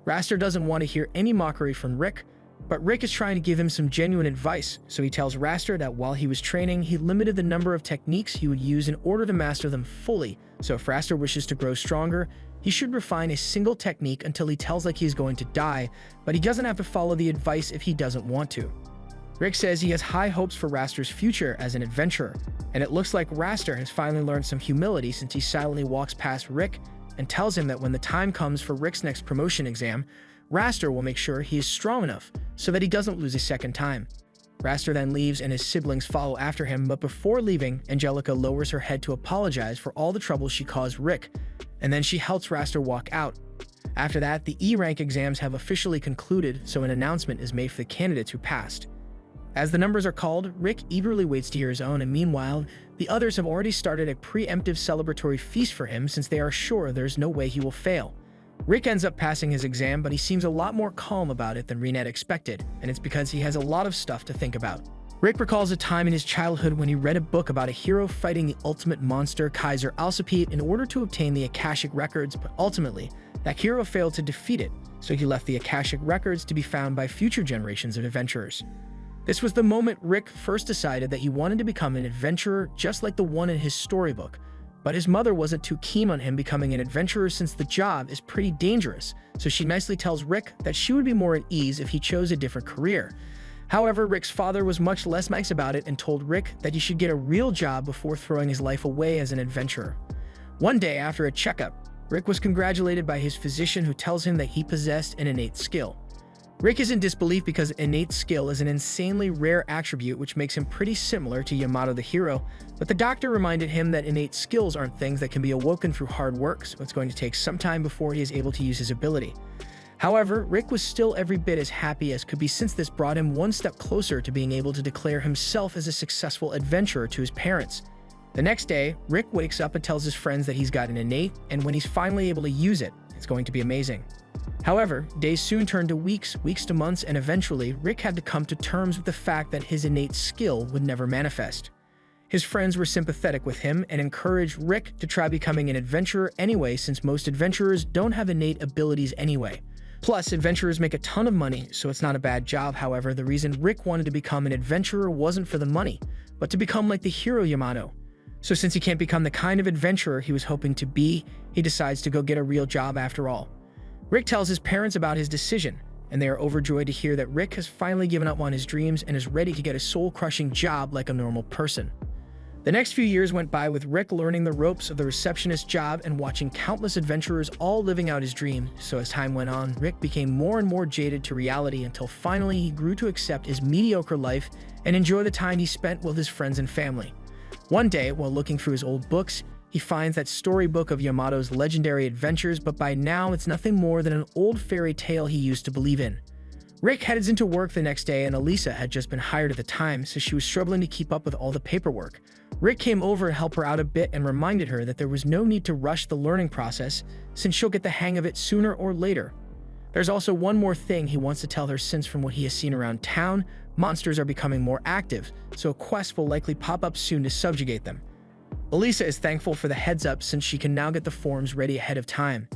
Raster doesn't want to hear any mockery from Rick, but Rick is trying to give him some genuine advice, so he tells Raster that while he was training, he limited the number of techniques he would use in order to master them fully, so if Raster wishes to grow stronger, he should refine a single technique until he tells like he's going to die, but he doesn't have to follow the advice if he doesn't want to. Rick says he has high hopes for Raster's future as an adventurer, and it looks like Raster has finally learned some humility, since he silently walks past Rick and tells him that when the time comes for Rick's next promotion exam, Raster will make sure he is strong enough so that he doesn't lose a second time. Raster then leaves and his siblings follow after him, but before leaving, Angelica lowers her head to apologize for all the trouble she caused Rick, and then she helps Raster walk out. After that, the E-rank exams have officially concluded, so an announcement is made for the candidates who passed. As the numbers are called, Rick eagerly waits to hear his own, and meanwhile, the others have already started a preemptive celebratory feast for him since they are sure there's no way he will fail. Rick ends up passing his exam, but he seems a lot more calm about it than Reinette expected, and it's because he has a lot of stuff to think about. Rick recalls a time in his childhood when he read a book about a hero fighting the ultimate monster, Kaiser Alcipete, in order to obtain the Akashic Records, but ultimately, that hero failed to defeat it, so he left the Akashic Records to be found by future generations of adventurers. This was the moment Rick first decided that he wanted to become an adventurer just like the one in his storybook, but his mother wasn't too keen on him becoming an adventurer since the job is pretty dangerous, so she nicely tells Rick that she would be more at ease if he chose a different career. However, Rick's father was much less nice about it and told Rick that he should get a real job before throwing his life away as an adventurer. One day after a checkup, Rick was congratulated by his physician who tells him that he possessed an innate skill. Rick is in disbelief because innate skill is an insanely rare attribute which makes him pretty similar to Yamato the hero, but the doctor reminded him that innate skills aren't things that can be awoken through hard work, so it's going to take some time before he is able to use his ability. However, Rick was still every bit as happy as could be since this brought him one step closer to being able to declare himself as a successful adventurer to his parents. The next day, Rick wakes up and tells his friends that he's got an innate, and when he's finally able to use it, it's going to be amazing. However, days soon turned to weeks, weeks to months, and eventually, Rick had to come to terms with the fact that his innate skill would never manifest. His friends were sympathetic with him and encouraged Rick to try becoming an adventurer anyway, since most adventurers don't have innate abilities anyway. Plus, adventurers make a ton of money, so it's not a bad job. However, the reason Rick wanted to become an adventurer wasn't for the money, but to become like the hero Yamato. So since he can't become the kind of adventurer he was hoping to be, he decides to go get a real job after all. Rick tells his parents about his decision, and they are overjoyed to hear that Rick has finally given up on his dreams and is ready to get a soul-crushing job like a normal person. The next few years went by with Rick learning the ropes of the receptionist job and watching countless adventurers all living out his dream, so as time went on, Rick became more and more jaded to reality until finally he grew to accept his mediocre life and enjoy the time he spent with his friends and family. One day, while looking through his old books, he finds that storybook of Yamato's legendary adventures, but by now it's nothing more than an old fairy tale he used to believe in. Rick heads into work the next day, and Elisa had just been hired at the time, so she was struggling to keep up with all the paperwork. Rick came over to help her out a bit and reminded her that there was no need to rush the learning process, since she'll get the hang of it sooner or later. There's also one more thing he wants to tell her, since from what he has seen around town, monsters are becoming more active, so a quest will likely pop up soon to subjugate them. Elisa is thankful for the heads up since she can now get the forms ready ahead of time.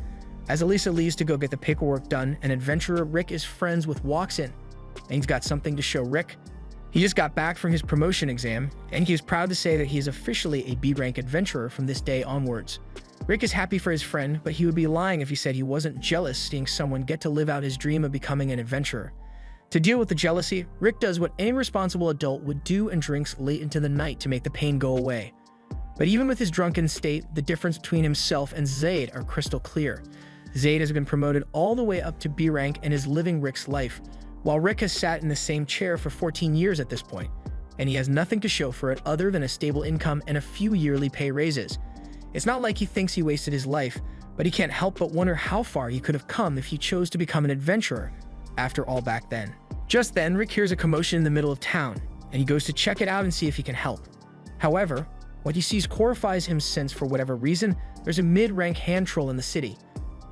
As Elisa leaves to go get the paperwork done, an adventurer Rick is friends with walks in, and he's got something to show Rick. He just got back from his promotion exam, and he is proud to say that he is officially a B-rank adventurer from this day onwards. Rick is happy for his friend, but he would be lying if he said he wasn't jealous seeing someone get to live out his dream of becoming an adventurer. To deal with the jealousy, Rick does what any responsible adult would do and drinks late into the night to make the pain go away. But even with his drunken state, the difference between himself and Zaid are crystal clear. Zaid has been promoted all the way up to B rank and is living Rick's life, while Rick has sat in the same chair for 14 years at this point, and he has nothing to show for it other than a stable income and a few yearly pay raises. It's not like he thinks he wasted his life, but he can't help but wonder how far he could have come if he chose to become an adventurer, after all back then. Just then, Rick hears a commotion in the middle of town, and he goes to check it out and see if he can help. However, what he sees horrifies him since, for whatever reason, there's a mid-rank hand troll in the city.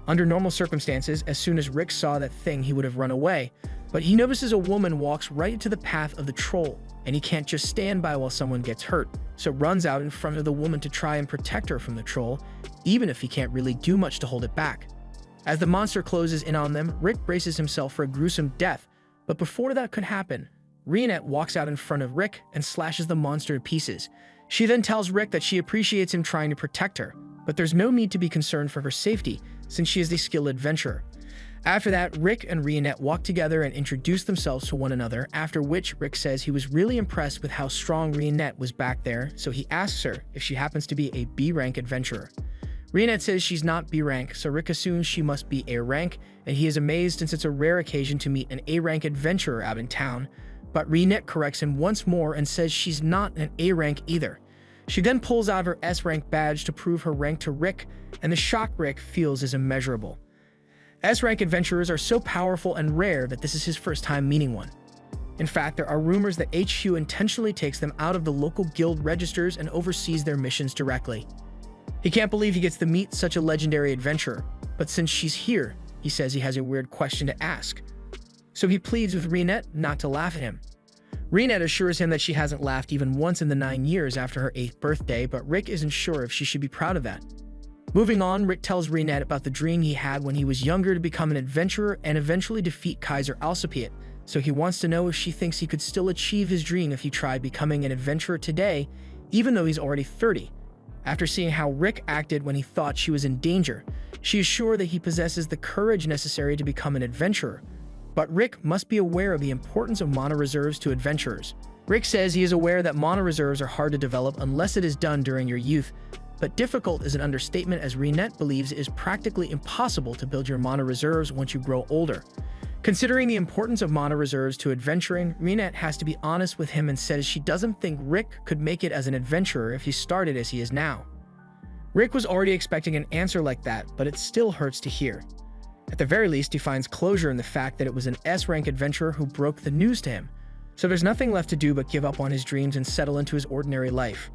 Under normal circumstances, as soon as Rick saw that thing, he would have run away, but he notices a woman walks right into the path of the troll, and he can't just stand by while someone gets hurt, so runs out in front of the woman to try and protect her from the troll, even if he can't really do much to hold it back. As the monster closes in on them, Rick braces himself for a gruesome death, but before that could happen, Reinette walks out in front of Rick and slashes the monster to pieces. She then tells Rick that she appreciates him trying to protect her, but there's no need to be concerned for her safety, since she is a skilled adventurer. After that, Rick and Reinette walk together and introduce themselves to one another, after which Rick says he was really impressed with how strong Reinette was back there, so he asks her if she happens to be a B-rank adventurer. Reinette says she's not B-rank, so Rick assumes she must be A-rank, and he is amazed since it's a rare occasion to meet an A-rank adventurer out in town, but Reinette corrects him once more and says she's not an A-rank either. She then pulls out her S-rank badge to prove her rank to Rick, and the shock Rick feels is immeasurable. S-rank adventurers are so powerful and rare that this is his first time meeting one. In fact, there are rumors that HQ intentionally takes them out of the local guild registers and oversees their missions directly. He can't believe he gets to meet such a legendary adventurer, but since she's here, he says he has a weird question to ask. So he pleads with Reinette not to laugh at him. Reinette assures him that she hasn't laughed even once in the 9 years after her 8th birthday, but Rick isn't sure if she should be proud of that. Moving on, Rick tells Reinette about the dream he had when he was younger to become an adventurer and eventually defeat Kaiser Alcipiat, so he wants to know if she thinks he could still achieve his dream if he tried becoming an adventurer today, even though he's already 30. After seeing how Rick acted when he thought she was in danger, she is sure that he possesses the courage necessary to become an adventurer. But Rick must be aware of the importance of mana reserves to adventurers. Rick says he is aware that mana reserves are hard to develop unless it is done during your youth, but difficult is an understatement as Reinette believes it is practically impossible to build your mana reserves once you grow older. Considering the importance of mana reserves to adventuring, Reinette has to be honest with him and says she doesn't think Rick could make it as an adventurer if he started as he is now. Rick was already expecting an answer like that, but it still hurts to hear. At the very least, he finds closure in the fact that it was an S-rank adventurer who broke the news to him, so there's nothing left to do but give up on his dreams and settle into his ordinary life.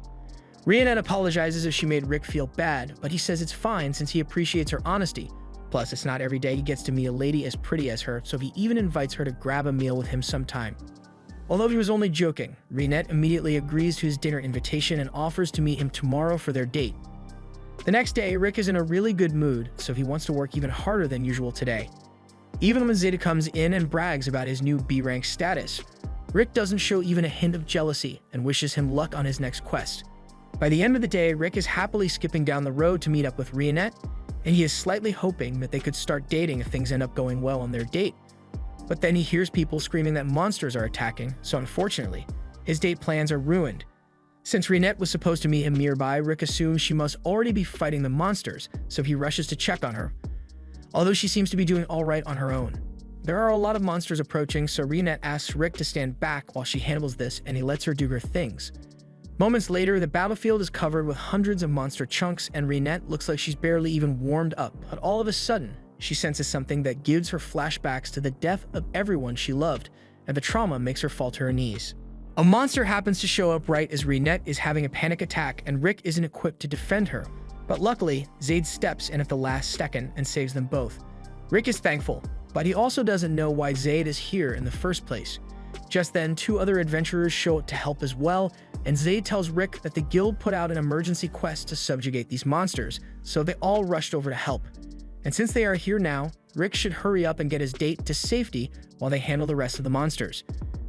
Reinette apologizes if she made Rick feel bad, but he says it's fine since he appreciates her honesty. Plus, it's not every day he gets to meet a lady as pretty as her, so he even invites her to grab a meal with him sometime. Although he was only joking, Reinette immediately agrees to his dinner invitation and offers to meet him tomorrow for their date. The next day, Rick is in a really good mood, so he wants to work even harder than usual today. Even when Zeta comes in and brags about his new B-rank status, Rick doesn't show even a hint of jealousy and wishes him luck on his next quest. By the end of the day, Rick is happily skipping down the road to meet up with Reinette, and he is slightly hoping that they could start dating if things end up going well on their date. But then he hears people screaming that monsters are attacking, so unfortunately, his date plans are ruined. Since Reinette was supposed to meet him nearby, Rick assumes she must already be fighting the monsters, so he rushes to check on her. Although she seems to be doing alright on her own. There are a lot of monsters approaching, so Reinette asks Rick to stand back while she handles this, and he lets her do her things. Moments later, the battlefield is covered with hundreds of monster chunks, and Reinette looks like she's barely even warmed up, but all of a sudden, she senses something that gives her flashbacks to the death of everyone she loved, and the trauma makes her fall to her knees. A monster happens to show up right as Reinette is having a panic attack, and Rick isn't equipped to defend her. But luckily, Zaid steps in at the last second and saves them both. Rick is thankful, but he also doesn't know why Zaid is here in the first place. Just then, 2 other adventurers show up to help as well, and Zaid tells Rick that the guild put out an emergency quest to subjugate these monsters, so they all rushed over to help. And since they are here now, Rick should hurry up and get his date to safety while they handle the rest of the monsters.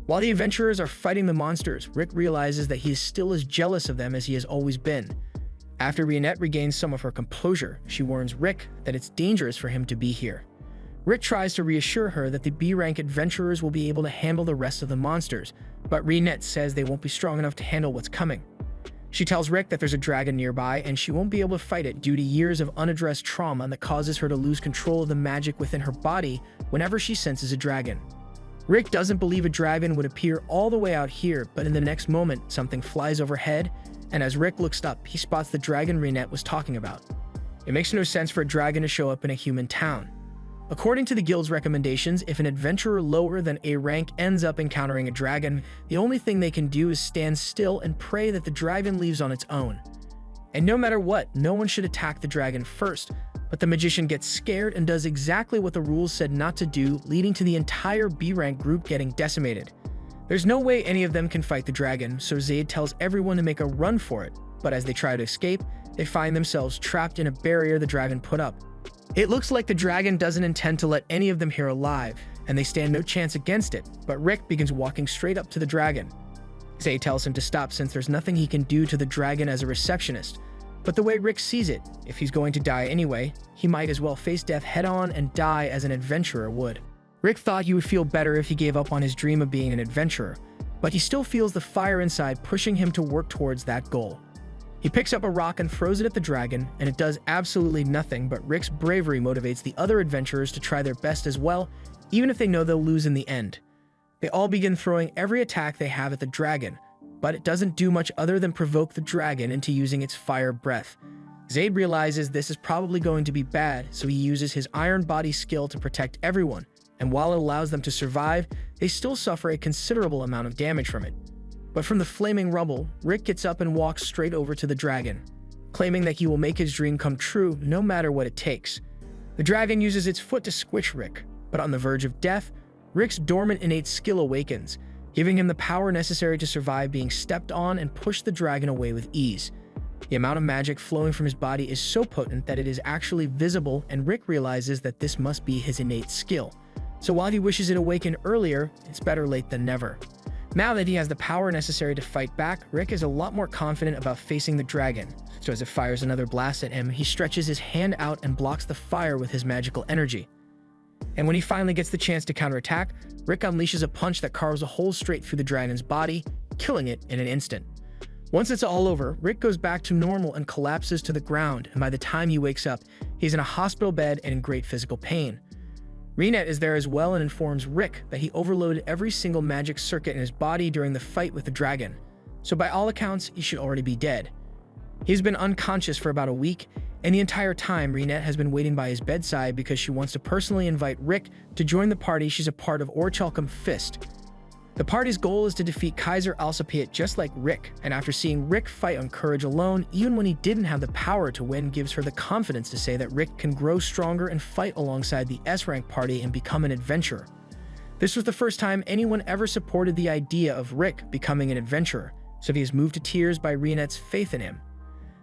While the adventurers are fighting the monsters, Rick realizes that he is still as jealous of them as he has always been. After Reinette regains some of her composure, she warns Rick that it's dangerous for him to be here. Rick tries to reassure her that the B-rank adventurers will be able to handle the rest of the monsters, but Reinette says they won't be strong enough to handle what's coming. She tells Rick that there's a dragon nearby and she won't be able to fight it due to years of unaddressed trauma that causes her to lose control of the magic within her body whenever she senses a dragon. Rick doesn't believe a dragon would appear all the way out here, but in the next moment, something flies overhead, and as Rick looks up, he spots the dragon Reinette was talking about. It makes no sense for a dragon to show up in a human town. According to the guild's recommendations, if an adventurer lower than A rank ends up encountering a dragon, the only thing they can do is stand still and pray that the dragon leaves on its own. And no matter what, no one should attack the dragon first, but the magician gets scared and does exactly what the rules said not to do, leading to the entire B-rank group getting decimated. There's no way any of them can fight the dragon, so Zaid tells everyone to make a run for it, but as they try to escape, they find themselves trapped in a barrier the dragon put up. It looks like the dragon doesn't intend to let any of them here alive, and they stand no chance against it, but Rick begins walking straight up to the dragon. Zaid tells him to stop since there's nothing he can do to the dragon as a receptionist, but the way Rick sees it, if he's going to die anyway, he might as well face death head-on and die as an adventurer would. Rick thought he would feel better if he gave up on his dream of being an adventurer, but he still feels the fire inside pushing him to work towards that goal. He picks up a rock and throws it at the dragon, and it does absolutely nothing, but Rick's bravery motivates the other adventurers to try their best as well, even if they know they'll lose in the end. They all begin throwing every attack they have at the dragon, but it doesn't do much other than provoke the dragon into using its fire breath. Zaid realizes this is probably going to be bad, so he uses his iron body skill to protect everyone, and while it allows them to survive, they still suffer a considerable amount of damage from it. But from the flaming rubble, Rick gets up and walks straight over to the dragon, claiming that he will make his dream come true no matter what it takes. The dragon uses its foot to squish Rick, but on the verge of death, Rick's dormant innate skill awakens, giving him the power necessary to survive being stepped on and push the dragon away with ease. The amount of magic flowing from his body is so potent that it is actually visible, and Rick realizes that this must be his innate skill. So while he wishes it awakened earlier, it's better late than never. Now that he has the power necessary to fight back, Rick is a lot more confident about facing the dragon. So as it fires another blast at him, he stretches his hand out and blocks the fire with his magical energy. And when he finally gets the chance to counterattack, Rick unleashes a punch that carves a hole straight through the dragon's body, killing it in an instant. Once it's all over, Rick goes back to normal and collapses to the ground, and by the time he wakes up, he's in a hospital bed and in great physical pain. Renet is there as well and informs Rick that he overloaded every single magic circuit in his body during the fight with the dragon, so by all accounts, he should already be dead. He's been unconscious for about a week, and the entire time Renet has been waiting by his bedside because she wants to personally invite Rick to join the party she's a part of Orichalcum Fist. The party's goal is to defeat Kaiser Alcipiat just like Rick, and after seeing Rick fight on courage alone, even when he didn't have the power to win, gives her the confidence to say that Rick can grow stronger and fight alongside the S-rank party and become an adventurer. This was the first time anyone ever supported the idea of Rick becoming an adventurer, so he is moved to tears by Renet's faith in him.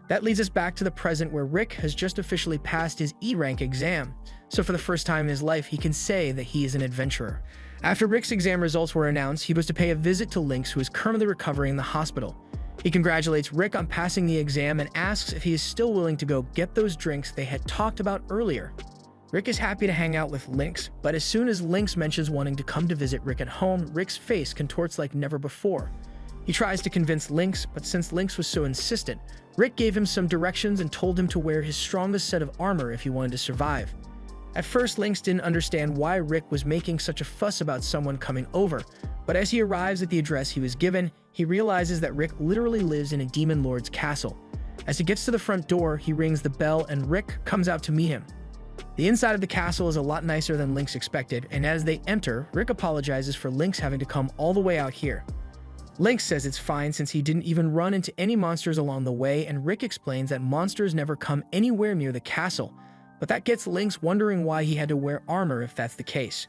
That leads us back to the present where Rick has just officially passed his E-rank exam, so for the first time in his life he can say that he is an adventurer. After Rick's exam results were announced, he was to pay a visit to Lynx, who is currently recovering in the hospital. He congratulates Rick on passing the exam and asks if he is still willing to go get those drinks they had talked about earlier. Rick is happy to hang out with Lynx, but as soon as Lynx mentions wanting to come to visit Rick at home, Rick's face contorts like never before. He tries to convince Lynx, but since Lynx was so insistent, Rick gave him some directions and told him to wear his strongest set of armor if he wanted to survive. At first, Lynx didn't understand why Rick was making such a fuss about someone coming over, but as he arrives at the address he was given, he realizes that Rick literally lives in a demon lord's castle. As he gets to the front door, he rings the bell and Rick comes out to meet him. The inside of the castle is a lot nicer than Lynx expected, and as they enter, Rick apologizes for Lynx having to come all the way out here. Lynx says it's fine since he didn't even run into any monsters along the way, and Rick explains that monsters never come anywhere near the castle, but that gets Lynx wondering why he had to wear armor if that's the case.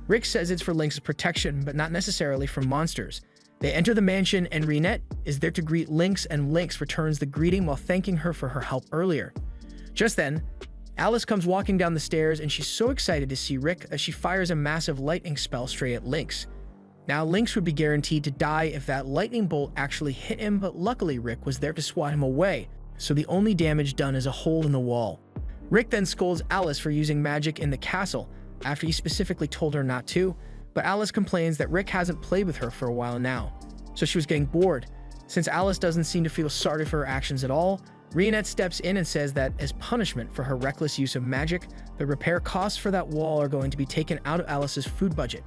Rick says it's for Lynx's protection, but not necessarily from monsters. They enter the mansion and Renet is there to greet Lynx, and Lynx returns the greeting while thanking her for her help earlier. Just then, Alice comes walking down the stairs and she's so excited to see Rick as she fires a massive lightning spell straight at Lynx. Now, Lynx would be guaranteed to die if that lightning bolt actually hit him, but luckily Rick was there to swat him away, so the only damage done is a hole in the wall. Rick then scolds Alice for using magic in the castle, after he specifically told her not to, but Alice complains that Rick hasn't played with her for a while now, so she was getting bored. Since Alice doesn't seem to feel sorry for her actions at all, Renet steps in and says that as punishment for her reckless use of magic, the repair costs for that wall are going to be taken out of Alice's food budget.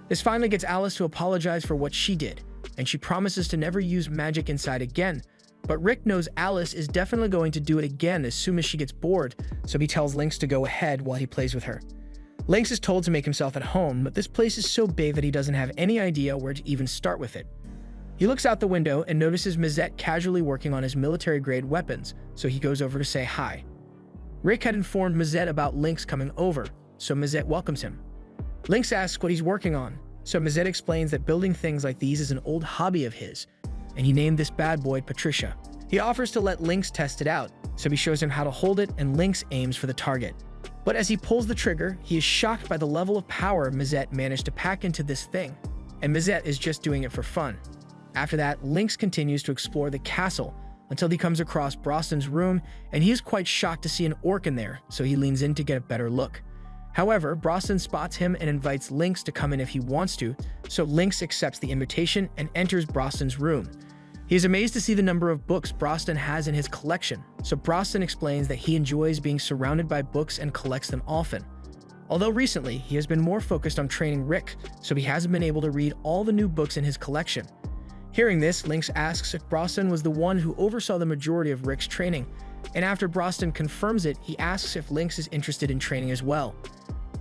This finally gets Alice to apologize for what she did, and she promises to never use magic inside again, but Rick knows Alice is definitely going to do it again as soon as she gets bored, so he tells Lynx to go ahead while he plays with her. Lynx is told to make himself at home, but this place is so big that he doesn't have any idea where to even start with it. He looks out the window and notices Mazette casually working on his military-grade weapons, so he goes over to say hi. Rick had informed Mazette about Lynx coming over, so Mazette welcomes him. Lynx asks what he's working on, so Mazette explains that building things like these is an old hobby of his, and he named this bad boy Patricia. He offers to let Lynx test it out, so he shows him how to hold it and Lynx aims for the target. But as he pulls the trigger, he is shocked by the level of power Mazette managed to pack into this thing, and Mazette is just doing it for fun. After that, Lynx continues to explore the castle until he comes across Broston's room, and he is quite shocked to see an orc in there, so he leans in to get a better look. However, Broston spots him and invites Lynx to come in if he wants to, so Lynx accepts the invitation and enters Broston's room. He is amazed to see the number of books Broston has in his collection, so Broston explains that he enjoys being surrounded by books and collects them often. Although recently, he has been more focused on training Rick, so he hasn't been able to read all the new books in his collection. Hearing this, Lynx asks if Broston was the one who oversaw the majority of Rick's training, and after Broston confirms it, he asks if Lynx is interested in training as well.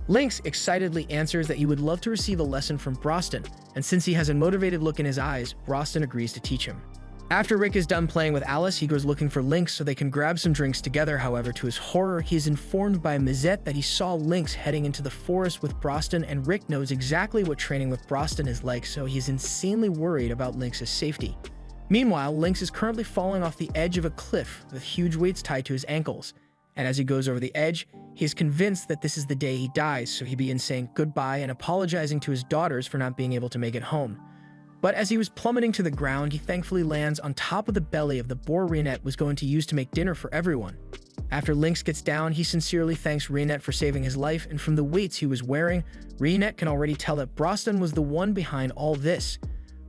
Lynx excitedly answers that he would love to receive a lesson from Broston, and since he has a motivated look in his eyes, Broston agrees to teach him. After Rick is done playing with Alice, he goes looking for Lynx so they can grab some drinks together. However, to his horror, he is informed by Mazette that he saw Lynx heading into the forest with Broston, and Rick knows exactly what training with Broston is like, so he is insanely worried about Lynx's safety. Meanwhile, Lynx is currently falling off the edge of a cliff with huge weights tied to his ankles. And as he goes over the edge, he is convinced that this is the day he dies, so he begins saying goodbye and apologizing to his daughters for not being able to make it home. But as he was plummeting to the ground, he thankfully lands on top of the belly of the boar Reinette was going to use to make dinner for everyone. After Lynx gets down, he sincerely thanks Reinette for saving his life, and from the weights he was wearing, Reinette can already tell that Broston was the one behind all this.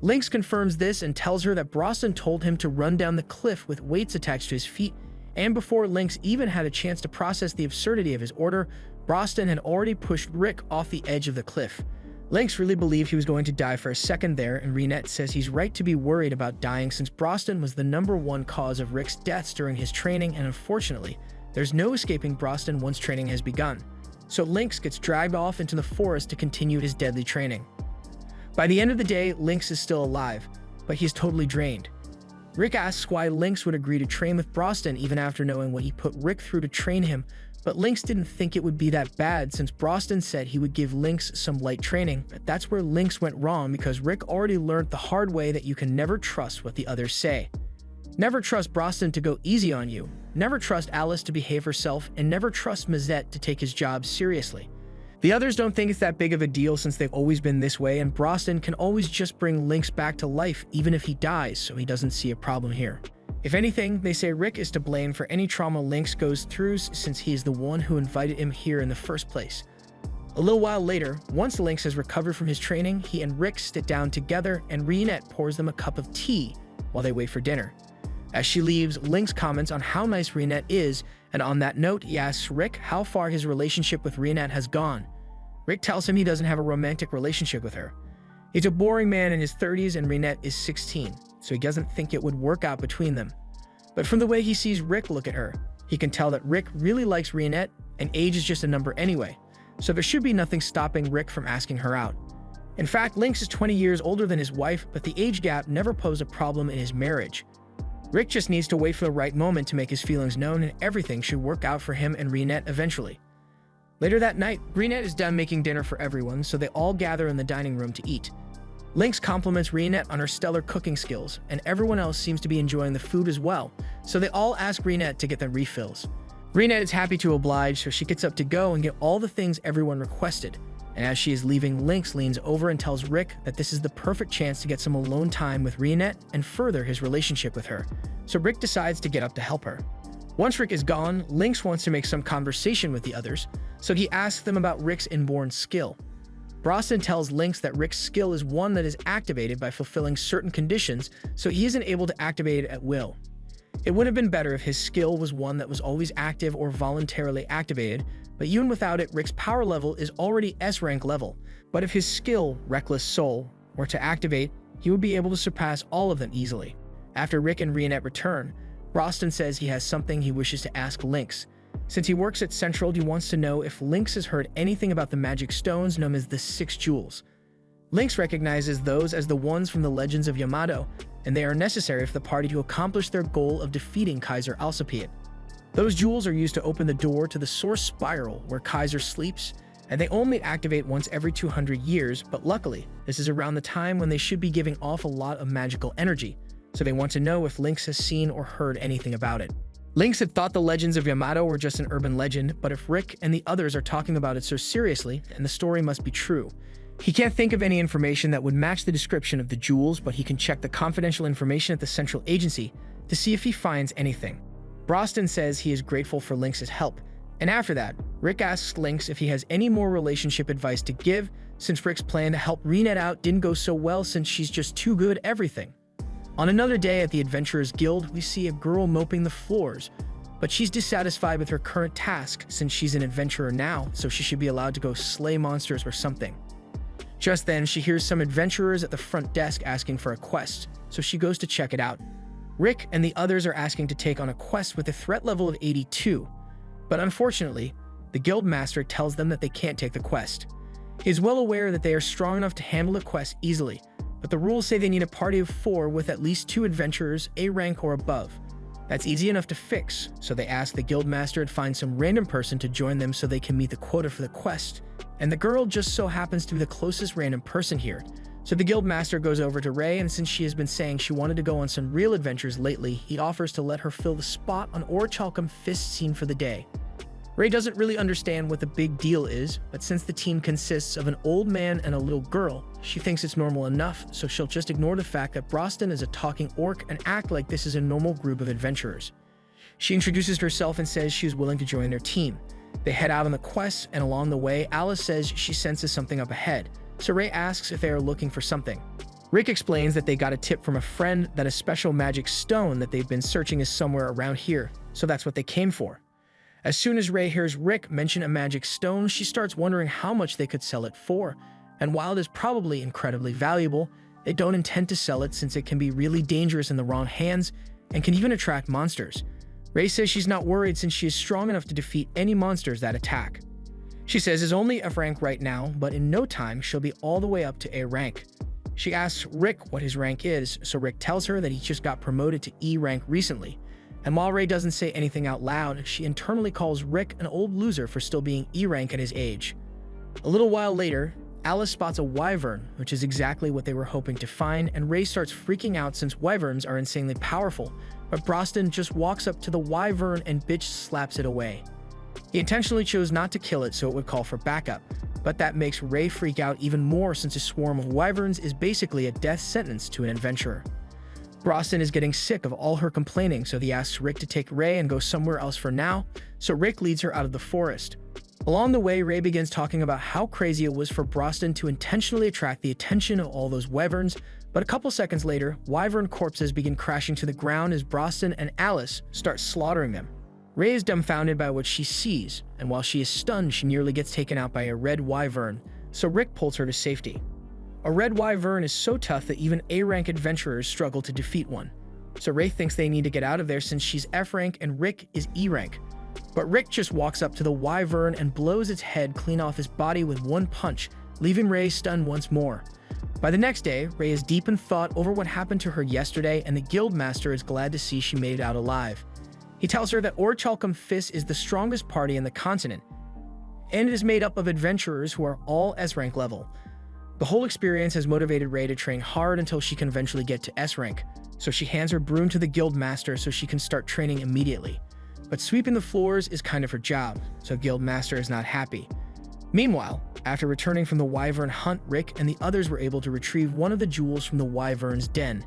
Lynx confirms this and tells her that Broston told him to run down the cliff with weights attached to his feet, and before Lynx even had a chance to process the absurdity of his order, Broston had already pushed Rick off the edge of the cliff. Lynx really believed he was going to die for a second there, and Reinette says he's right to be worried about dying since Broston was the #1 cause of Rick's deaths during his training, and unfortunately, there's no escaping Broston once training has begun. So Lynx gets dragged off into the forest to continue his deadly training. By the end of the day, Lynx is still alive, but he's totally drained. Rick asks why Lynx would agree to train with Broston even after knowing what he put Rick through to train him, but Lynx didn't think it would be that bad since Broston said he would give Lynx some light training. But that's where Lynx went wrong because Rick already learned the hard way that you can never trust what the others say. Never trust Broston to go easy on you, never trust Alice to behave herself, and never trust Mazette to take his job seriously. The others don't think it's that big of a deal since they've always been this way, and Broston can always just bring Lynx back to life even if he dies, so he doesn't see a problem here. If anything, they say Rick is to blame for any trauma Lynx goes through since he is the one who invited him here in the first place. A little while later, once Lynx has recovered from his training, he and Rick sit down together and Reinette pours them a cup of tea while they wait for dinner. As she leaves, Lynx comments on how nice Reinette is, and on that note, he asks Rick how far his relationship with Reinette has gone. Rick tells him he doesn't have a romantic relationship with her. He's a boring man in his 30s and Reinette is 16, so he doesn't think it would work out between them. But from the way he sees Rick look at her, he can tell that Rick really likes Reinette, and age is just a number anyway, so there should be nothing stopping Rick from asking her out. In fact, Lynx is 20 years older than his wife, but the age gap never posed a problem in his marriage. Rick just needs to wait for the right moment to make his feelings known, and everything should work out for him and Reinette eventually. Later that night, Reinette is done making dinner for everyone, so they all gather in the dining room to eat. Lynx compliments Reinette on her stellar cooking skills, and everyone else seems to be enjoying the food as well, so they all ask Reinette to get them refills. Reinette is happy to oblige, so she gets up to go and get all the things everyone requested. And as she is leaving, Lynx leans over and tells Rick that this is the perfect chance to get some alone time with Reinette and further his relationship with her, so Rick decides to get up to help her. Once Rick is gone, Lynx wants to make some conversation with the others, so he asks them about Rick's inborn skill. Broston tells Lynx that Rick's skill is one that is activated by fulfilling certain conditions, so he isn't able to activate it at will. It would have been better if his skill was one that was always active or voluntarily activated, but even without it, Rick's power level is already S-rank level. But if his skill, Reckless Soul, were to activate, he would be able to surpass all of them easily. After Rick and Reinette return, Broston says he has something he wishes to ask Lynx. Since he works at Central, he wants to know if Lynx has heard anything about the magic stones known as the Six Jewels. Lynx recognizes those as the ones from the Legends of Yamato, and they are necessary for the party to accomplish their goal of defeating Kaiser Alcipiade. Those jewels are used to open the door to the Source Spiral where Kaiser sleeps, and they only activate once every 200 years, but luckily, this is around the time when they should be giving off a lot of magical energy, so they want to know if Lynx has seen or heard anything about it. Lynx had thought the Legends of Yamato were just an urban legend, but if Rick and the others are talking about it so seriously, then the story must be true. He can't think of any information that would match the description of the jewels, but he can check the confidential information at the Central Agency to see if he finds anything. Broston says he is grateful for Lynx's help, and after that, Rick asks Lynx if he has any more relationship advice to give, since Rick's plan to help Reinette out didn't go so well since she's just too good at everything. On another day at the Adventurers Guild, we see a girl moping the floors, but she's dissatisfied with her current task since she's an adventurer now, so she should be allowed to go slay monsters or something. Just then, she hears some adventurers at the front desk asking for a quest, so she goes to check it out. Rick and the others are asking to take on a quest with a threat level of 82, but unfortunately, The guild master tells them that they can't take the quest. He is well aware that they are strong enough to handle the quest easily, but the rules say they need a party of 4 with at least 2 adventurers, A rank or above. That's easy enough to fix, so they ask the guild master to find some random person to join them so they can meet the quota for the quest. And the girl just so happens to be the closest random person here. So the guild master goes over to Ray, and since she has been saying she wanted to go on some real adventures lately, he offers to let her fill the spot on Orichalcum Fist scene for the day. Ray doesn't really understand what the big deal is, but since the team consists of an old man and a little girl, she thinks it's normal enough, so she'll just ignore the fact that Broston is a talking orc and act like this is a normal group of adventurers. She introduces herself and says she is willing to join their team. They head out on the quest, and along the way, Alice says she senses something up ahead, so Ray asks if they are looking for something. Rick explains that they got a tip from a friend that a special magic stone that they've been searching is somewhere around here, so that's what they came for. As soon as Ray hears Rick mention a magic stone, she starts wondering how much they could sell it for, and while it is probably incredibly valuable, they don't intend to sell it since it can be really dangerous in the wrong hands and can even attract monsters. Ray says she's not worried since she is strong enough to defeat any monsters that attack. She says is only F rank right now, but in no time she'll be all the way up to A rank. She asks Rick what his rank is, so Rick tells her that he just got promoted to E rank recently. And while Ray doesn't say anything out loud, she internally calls Rick an old loser for still being E rank at his age. A little while later, Alice spots a wyvern, which is exactly what they were hoping to find, and Ray starts freaking out since wyverns are insanely powerful, but Broston just walks up to the wyvern and bitch slaps it away. He intentionally chose not to kill it so it would call for backup, but that makes Ray freak out even more since a swarm of wyverns is basically a death sentence to an adventurer. Broston is getting sick of all her complaining, so he asks Rick to take Ray and go somewhere else for now, so Rick leads her out of the forest. Along the way, Ray begins talking about how crazy it was for Broston to intentionally attract the attention of all those wyverns, but a couple seconds later, wyvern corpses begin crashing to the ground as Broston and Alice start slaughtering them. Ray is dumbfounded by what she sees, and while she is stunned, she nearly gets taken out by a red wyvern, so Rick pulls her to safety. A red wyvern is so tough that even A-rank adventurers struggle to defeat one, so Ray thinks they need to get out of there since she's F rank and Rick is E rank. But Rick just walks up to the wyvern and blows its head clean off his body with one punch, leaving Ray stunned once more. By the next day, Ray is deep in thought over what happened to her yesterday, and the guild master is glad to see she made it out alive. He tells her that Orichalcum Fist is the strongest party in the continent, and it is made up of adventurers who are all S-rank level. The whole experience has motivated Ray to train hard until she can eventually get to S-rank, so she hands her broom to the guild master so she can start training immediately. But sweeping the floors is kind of her job, so guild master is not happy. Meanwhile, after returning from the wyvern hunt, Rick and the others were able to retrieve one of the jewels from the wyvern's den.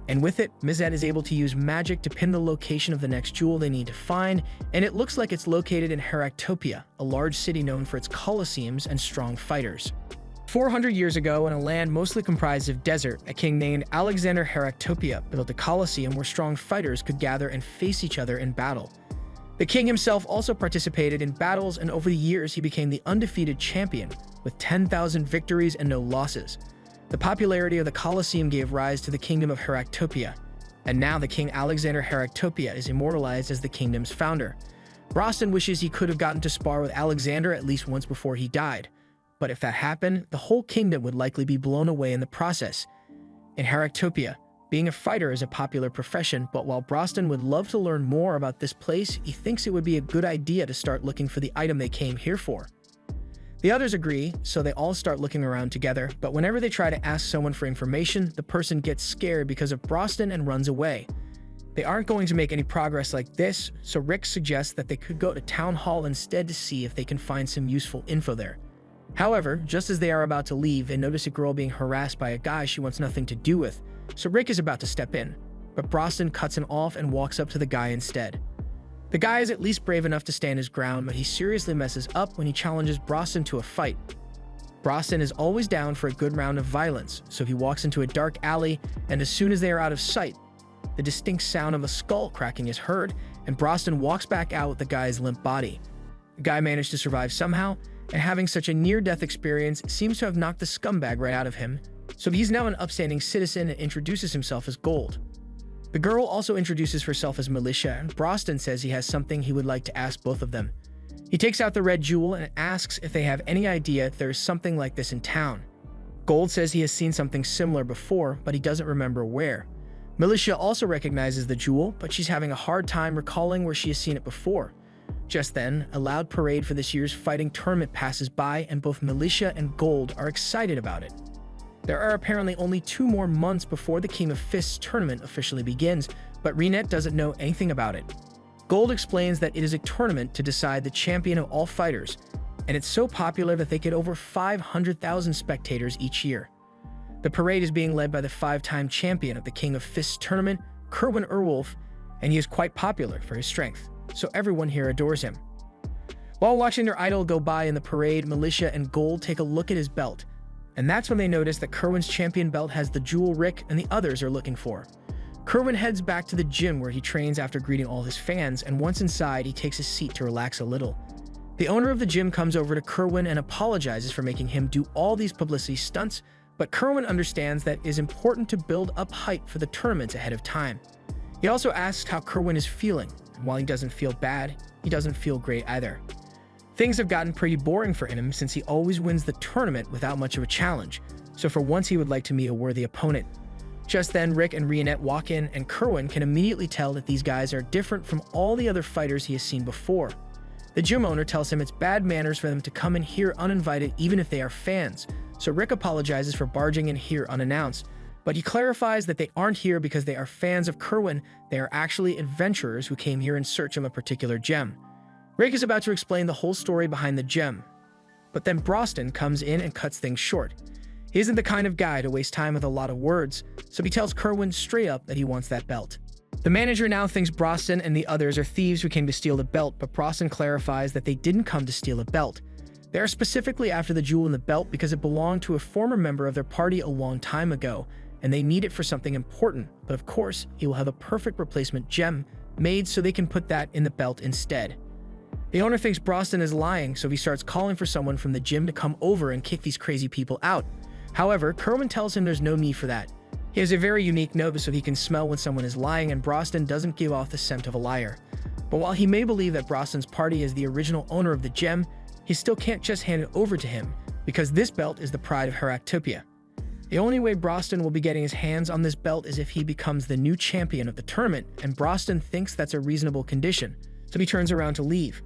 And with it, Mizet is able to use magic to pin the location of the next jewel they need to find, and it looks like it's located in Heractopia, a large city known for its colosseums and strong fighters. 400 years ago, in a land mostly comprised of desert, a king named Alexander Heractopia built a colosseum where strong fighters could gather and face each other in battle. The king himself also participated in battles, and over the years he became the undefeated champion, with 10,000 victories and no losses. The popularity of the Colosseum gave rise to the Kingdom of Heractopia, and now the King Alexander Heractopia is immortalized as the kingdom's founder. Broston wishes he could have gotten to spar with Alexander at least once before he died, but if that happened, the whole kingdom would likely be blown away in the process. In Heractopia, being a fighter is a popular profession, but while Broston would love to learn more about this place, he thinks it would be a good idea to start looking for the item they came here for. The others agree, so they all start looking around together, but whenever they try to ask someone for information, the person gets scared because of Broston and runs away. They aren't going to make any progress like this, so Rick suggests that they could go to Town Hall instead to see if they can find some useful info there. However, just as they are about to leave, they notice a girl being harassed by a guy she wants nothing to do with, so Rick is about to step in, but Broston cuts him off and walks up to the guy instead. The guy is at least brave enough to stand his ground, but he seriously messes up when he challenges Broston to a fight. Broston is always down for a good round of violence, so he walks into a dark alley, and as soon as they are out of sight, the distinct sound of a skull cracking is heard, and Broston walks back out with the guy's limp body. The guy managed to survive somehow, and having such a near-death experience seems to have knocked the scumbag right out of him, so he's now an upstanding citizen and introduces himself as Gold. The girl also introduces herself as Militia, and Broston says he has something he would like to ask both of them. He takes out the red jewel and asks if they have any idea if there is something like this in town. Gold says he has seen something similar before, but he doesn't remember where. Militia also recognizes the jewel, but she's having a hard time recalling where she has seen it before. Just then, a loud parade for this year's fighting tournament passes by, and both Militia and Gold are excited about it. There are apparently only 2 more months before the King of Fists tournament officially begins, but Renette doesn't know anything about it. Gold explains that it is a tournament to decide the champion of all fighters, and it's so popular that they get over 500,000 spectators each year. The parade is being led by the 5-time champion of the King of Fists tournament, Kerwin Erwolf, and he is quite popular for his strength, so everyone here adores him. While watching their idol go by in the parade, Militia and Gold take a look at his belt, and that's when they notice that Kerwin's champion belt has the jewel Rick and the others are looking for. Kerwin heads back to the gym where he trains after greeting all his fans, and once inside, he takes a seat to relax a little. The owner of the gym comes over to Kerwin and apologizes for making him do all these publicity stunts, but Kerwin understands that it is important to build up hype for the tournaments ahead of time. He also asks how Kerwin is feeling, and while he doesn't feel bad, he doesn't feel great either. Things have gotten pretty boring for him since he always wins the tournament without much of a challenge, so for once he would like to meet a worthy opponent. Just then, Rick and Renette walk in, and Kerwin can immediately tell that these guys are different from all the other fighters he has seen before. The gym owner tells him it's bad manners for them to come in here uninvited even if they are fans, so Rick apologizes for barging in here unannounced, but he clarifies that they aren't here because they are fans of Kerwin, they are actually adventurers who came here in search of a particular gem. Rick is about to explain the whole story behind the gem, but then Broston comes in and cuts things short. He isn't the kind of guy to waste time with a lot of words, so he tells Kerwin straight up that he wants that belt. The manager now thinks Broston and the others are thieves who came to steal the belt, but Broston clarifies that they didn't come to steal a belt. They are specifically after the jewel in the belt because it belonged to a former member of their party a long time ago, and they need it for something important, but of course, he will have a perfect replacement gem made so they can put that in the belt instead. The owner thinks Broston is lying, so he starts calling for someone from the gym to come over and kick these crazy people out. However, Kerwin tells him there's no need for that. He has a very unique nose so he can smell when someone is lying, and Broston doesn't give off the scent of a liar. But while he may believe that Broston's party is the original owner of the gem, he still can't just hand it over to him, because this belt is the pride of Heractopia. The only way Broston will be getting his hands on this belt is if he becomes the new champion of the tournament, and Broston thinks that's a reasonable condition, so he turns around to leave.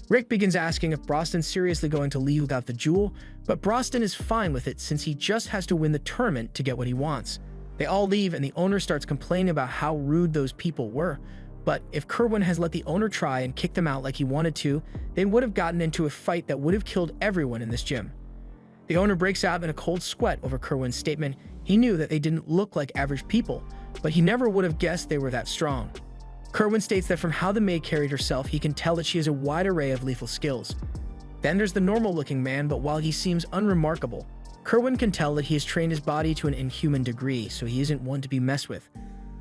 Rick begins asking if Broston's seriously going to leave without the jewel, but Broston is fine with it since he just has to win the tournament to get what he wants. They all leave, and the owner starts complaining about how rude those people were, but if Kerwin has let the owner try and kick them out like he wanted to, they would have gotten into a fight that would have killed everyone in this gym. The owner breaks out in a cold sweat over Kerwin's statement. He knew that they didn't look like average people, but he never would have guessed they were that strong. Kerwin states that from how the maid carried herself, he can tell that she has a wide array of lethal skills. Then there's the normal-looking man, but while he seems unremarkable, Kerwin can tell that he has trained his body to an inhuman degree, so he isn't one to be messed with.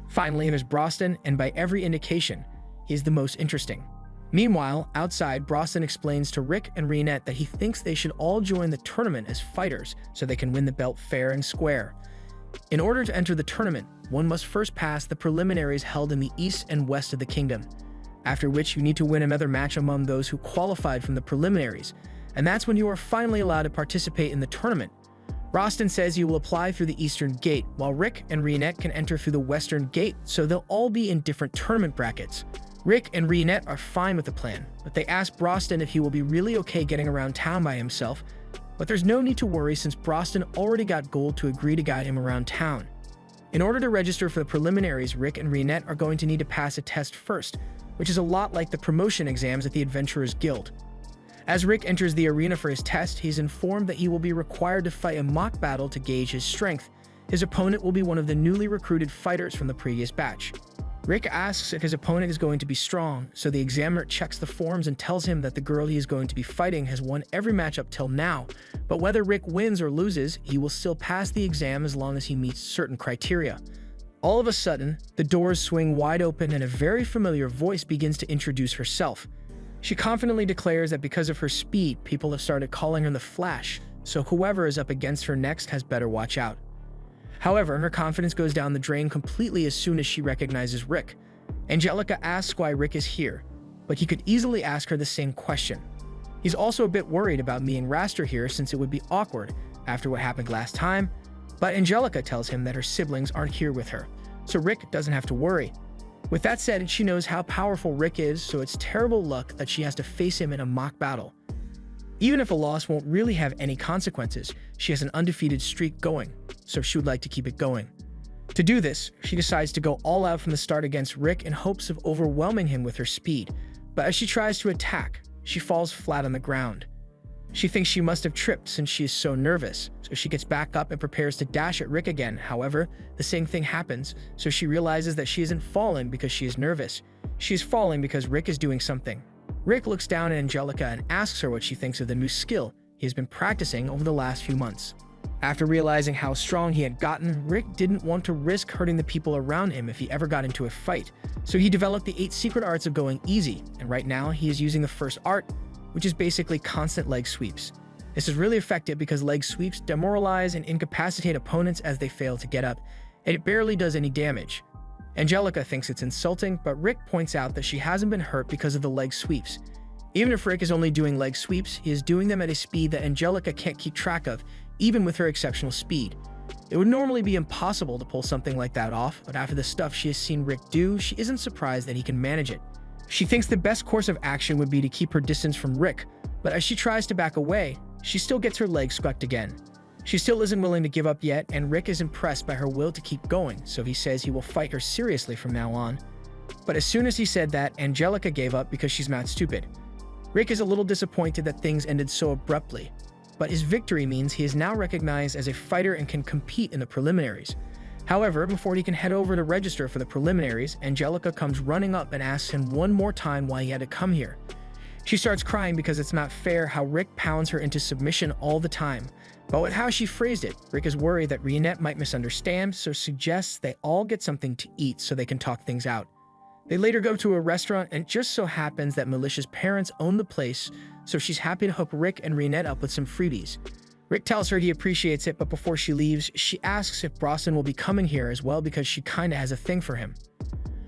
Finally, there's Broston, and by every indication, he is the most interesting. Meanwhile, outside, Broston explains to Rick and Renette that he thinks they should all join the tournament as fighters so they can win the belt fair and square. In order to enter the tournament, one must first pass the preliminaries held in the east and west of the kingdom, after which you need to win another match among those who qualified from the preliminaries, and that's when you are finally allowed to participate in the tournament. Broston says you will apply through the eastern gate, while Rick and Renette can enter through the western gate, so they'll all be in different tournament brackets. Rick and Renette are fine with the plan, but they ask Broston if he will be really okay getting around town by himself, but there's no need to worry since Broston already got Gold to agree to guide him around town. In order to register for the preliminaries, Rick and Renette are going to need to pass a test first, which is a lot like the promotion exams at the Adventurers Guild. As Rick enters the arena for his test, he's informed that he will be required to fight a mock battle to gauge his strength. His opponent will be one of the newly recruited fighters from the previous batch. Rick asks if his opponent is going to be strong, so the examiner checks the forms and tells him that the girl he is going to be fighting has won every match up till now, but whether Rick wins or loses, he will still pass the exam as long as he meets certain criteria. All of a sudden, the doors swing wide open and a very familiar voice begins to introduce herself. She confidently declares that because of her speed, people have started calling her the Flash, so whoever is up against her next has better watch out. However, her confidence goes down the drain completely as soon as she recognizes Rick. Angelica asks why Rick is here, but he could easily ask her the same question. He's also a bit worried about me and Raster here since it would be awkward after what happened last time, but Angelica tells him that her siblings aren't here with her, so Rick doesn't have to worry. With that said, she knows how powerful Rick is, so it's terrible luck that she has to face him in a mock battle. Even if a loss won't really have any consequences, she has an undefeated streak going, so she would like to keep it going. To do this, she decides to go all out from the start against Rick in hopes of overwhelming him with her speed, but as she tries to attack, she falls flat on the ground. She thinks she must have tripped since she is so nervous, so she gets back up and prepares to dash at Rick again. However, the same thing happens, so she realizes that she isn't falling because she is nervous. She is falling because Rick is doing something. Rick looks down at Angelica and asks her what she thinks of the new skill he has been practicing over the last few months. After realizing how strong he had gotten, Rick didn't want to risk hurting the people around him if he ever got into a fight, so he developed the 8 secret arts of going easy, and right now he is using the first art, which is basically constant leg sweeps. This is really effective because leg sweeps demoralize and incapacitate opponents as they fail to get up, and it barely does any damage. Angelica thinks it's insulting, but Rick points out that she hasn't been hurt because of the leg sweeps. Even if Rick is only doing leg sweeps, he is doing them at a speed that Angelica can't keep track of, even with her exceptional speed. It would normally be impossible to pull something like that off, but after the stuff she has seen Rick do, she isn't surprised that he can manage it. She thinks the best course of action would be to keep her distance from Rick, but as she tries to back away, she still gets her leg squeaked again. She still isn't willing to give up yet, and Rick is impressed by her will to keep going, so he says he will fight her seriously from now on. But as soon as he said that, Angelica gave up because she's not stupid. Rick is a little disappointed that things ended so abruptly, but his victory means he is now recognized as a fighter and can compete in the preliminaries. However, before he can head over to register for the preliminaries, Angelica comes running up and asks him one more time why he had to come here. She starts crying because it's not fair how Rick pounds her into submission all the time. But with how she phrased it, Rick is worried that Rionette might misunderstand, so suggests they all get something to eat so they can talk things out. They later go to a restaurant, and it just so happens that Melicia's parents own the place, so she's happy to hook Rick and Rionette up with some freebies. Rick tells her he appreciates it, but before she leaves, she asks if Brosnan will be coming here as well because she kinda has a thing for him.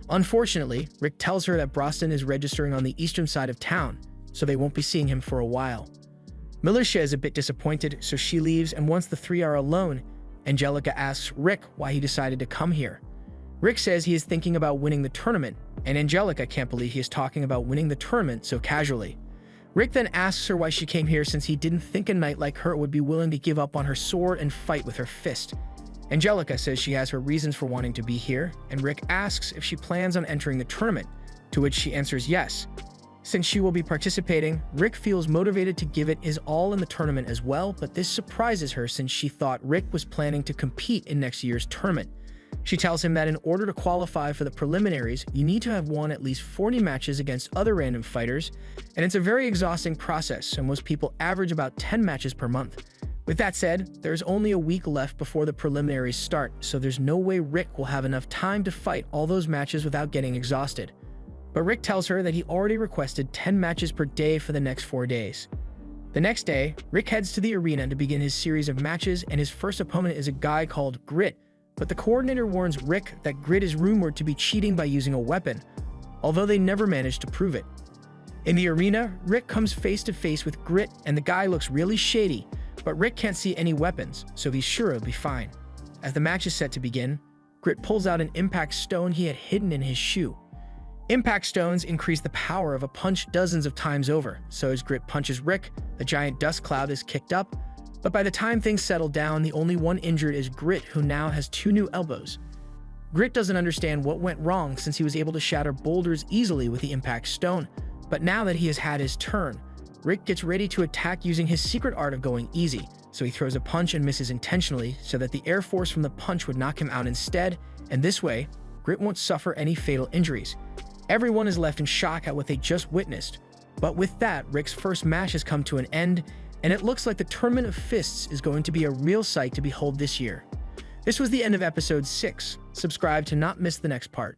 Unfortunately, Rick tells her that Brosnan is registering on the eastern side of town, so they won't be seeing him for a while. Melicia is a bit disappointed, so she leaves, and once the three are alone, Angelica asks Rick why he decided to come here. Rick says he is thinking about winning the tournament, and Angelica can't believe he is talking about winning the tournament so casually. Rick then asks her why she came here since he didn't think a knight like her would be willing to give up on her sword and fight with her fist. Angelica says she has her reasons for wanting to be here, and Rick asks if she plans on entering the tournament, to which she answers yes. Since she will be participating, Rick feels motivated to give it his all in the tournament as well, but this surprises her since she thought Rick was planning to compete in next year's tournament. She tells him that in order to qualify for the preliminaries, you need to have won at least 40 matches against other random fighters, and it's a very exhausting process, so most people average about 10 matches per month. With that said, there's only a week left before the preliminaries start, so there's no way Rick will have enough time to fight all those matches without getting exhausted. But Rick tells her that he already requested 10 matches per day for the next 4 days. The next day, Rick heads to the arena to begin his series of matches, and his first opponent is a guy called Grit, but the coordinator warns Rick that Grit is rumored to be cheating by using a weapon, although they never managed to prove it. In the arena, Rick comes face to face with Grit, and the guy looks really shady, but Rick can't see any weapons, so he's sure it'll be fine. As the match is set to begin, Grit pulls out an impact stone he had hidden in his shoe. Impact stones increase the power of a punch dozens of times over, so as Grit punches Rick, a giant dust cloud is kicked up, but by the time things settle down, the only one injured is Grit, who now has 2 new elbows. Grit doesn't understand what went wrong since he was able to shatter boulders easily with the impact stone, but now that he has had his turn, Rick gets ready to attack using his secret art of going easy, so he throws a punch and misses intentionally so that the air force from the punch would knock him out instead, and this way, Grit won't suffer any fatal injuries. Everyone is left in shock at what they just witnessed, but with that, Rick's first match has come to an end, and it looks like the Tournament of Fists is going to be a real sight to behold this year. This was the end of episode 6. Subscribe to not miss the next part.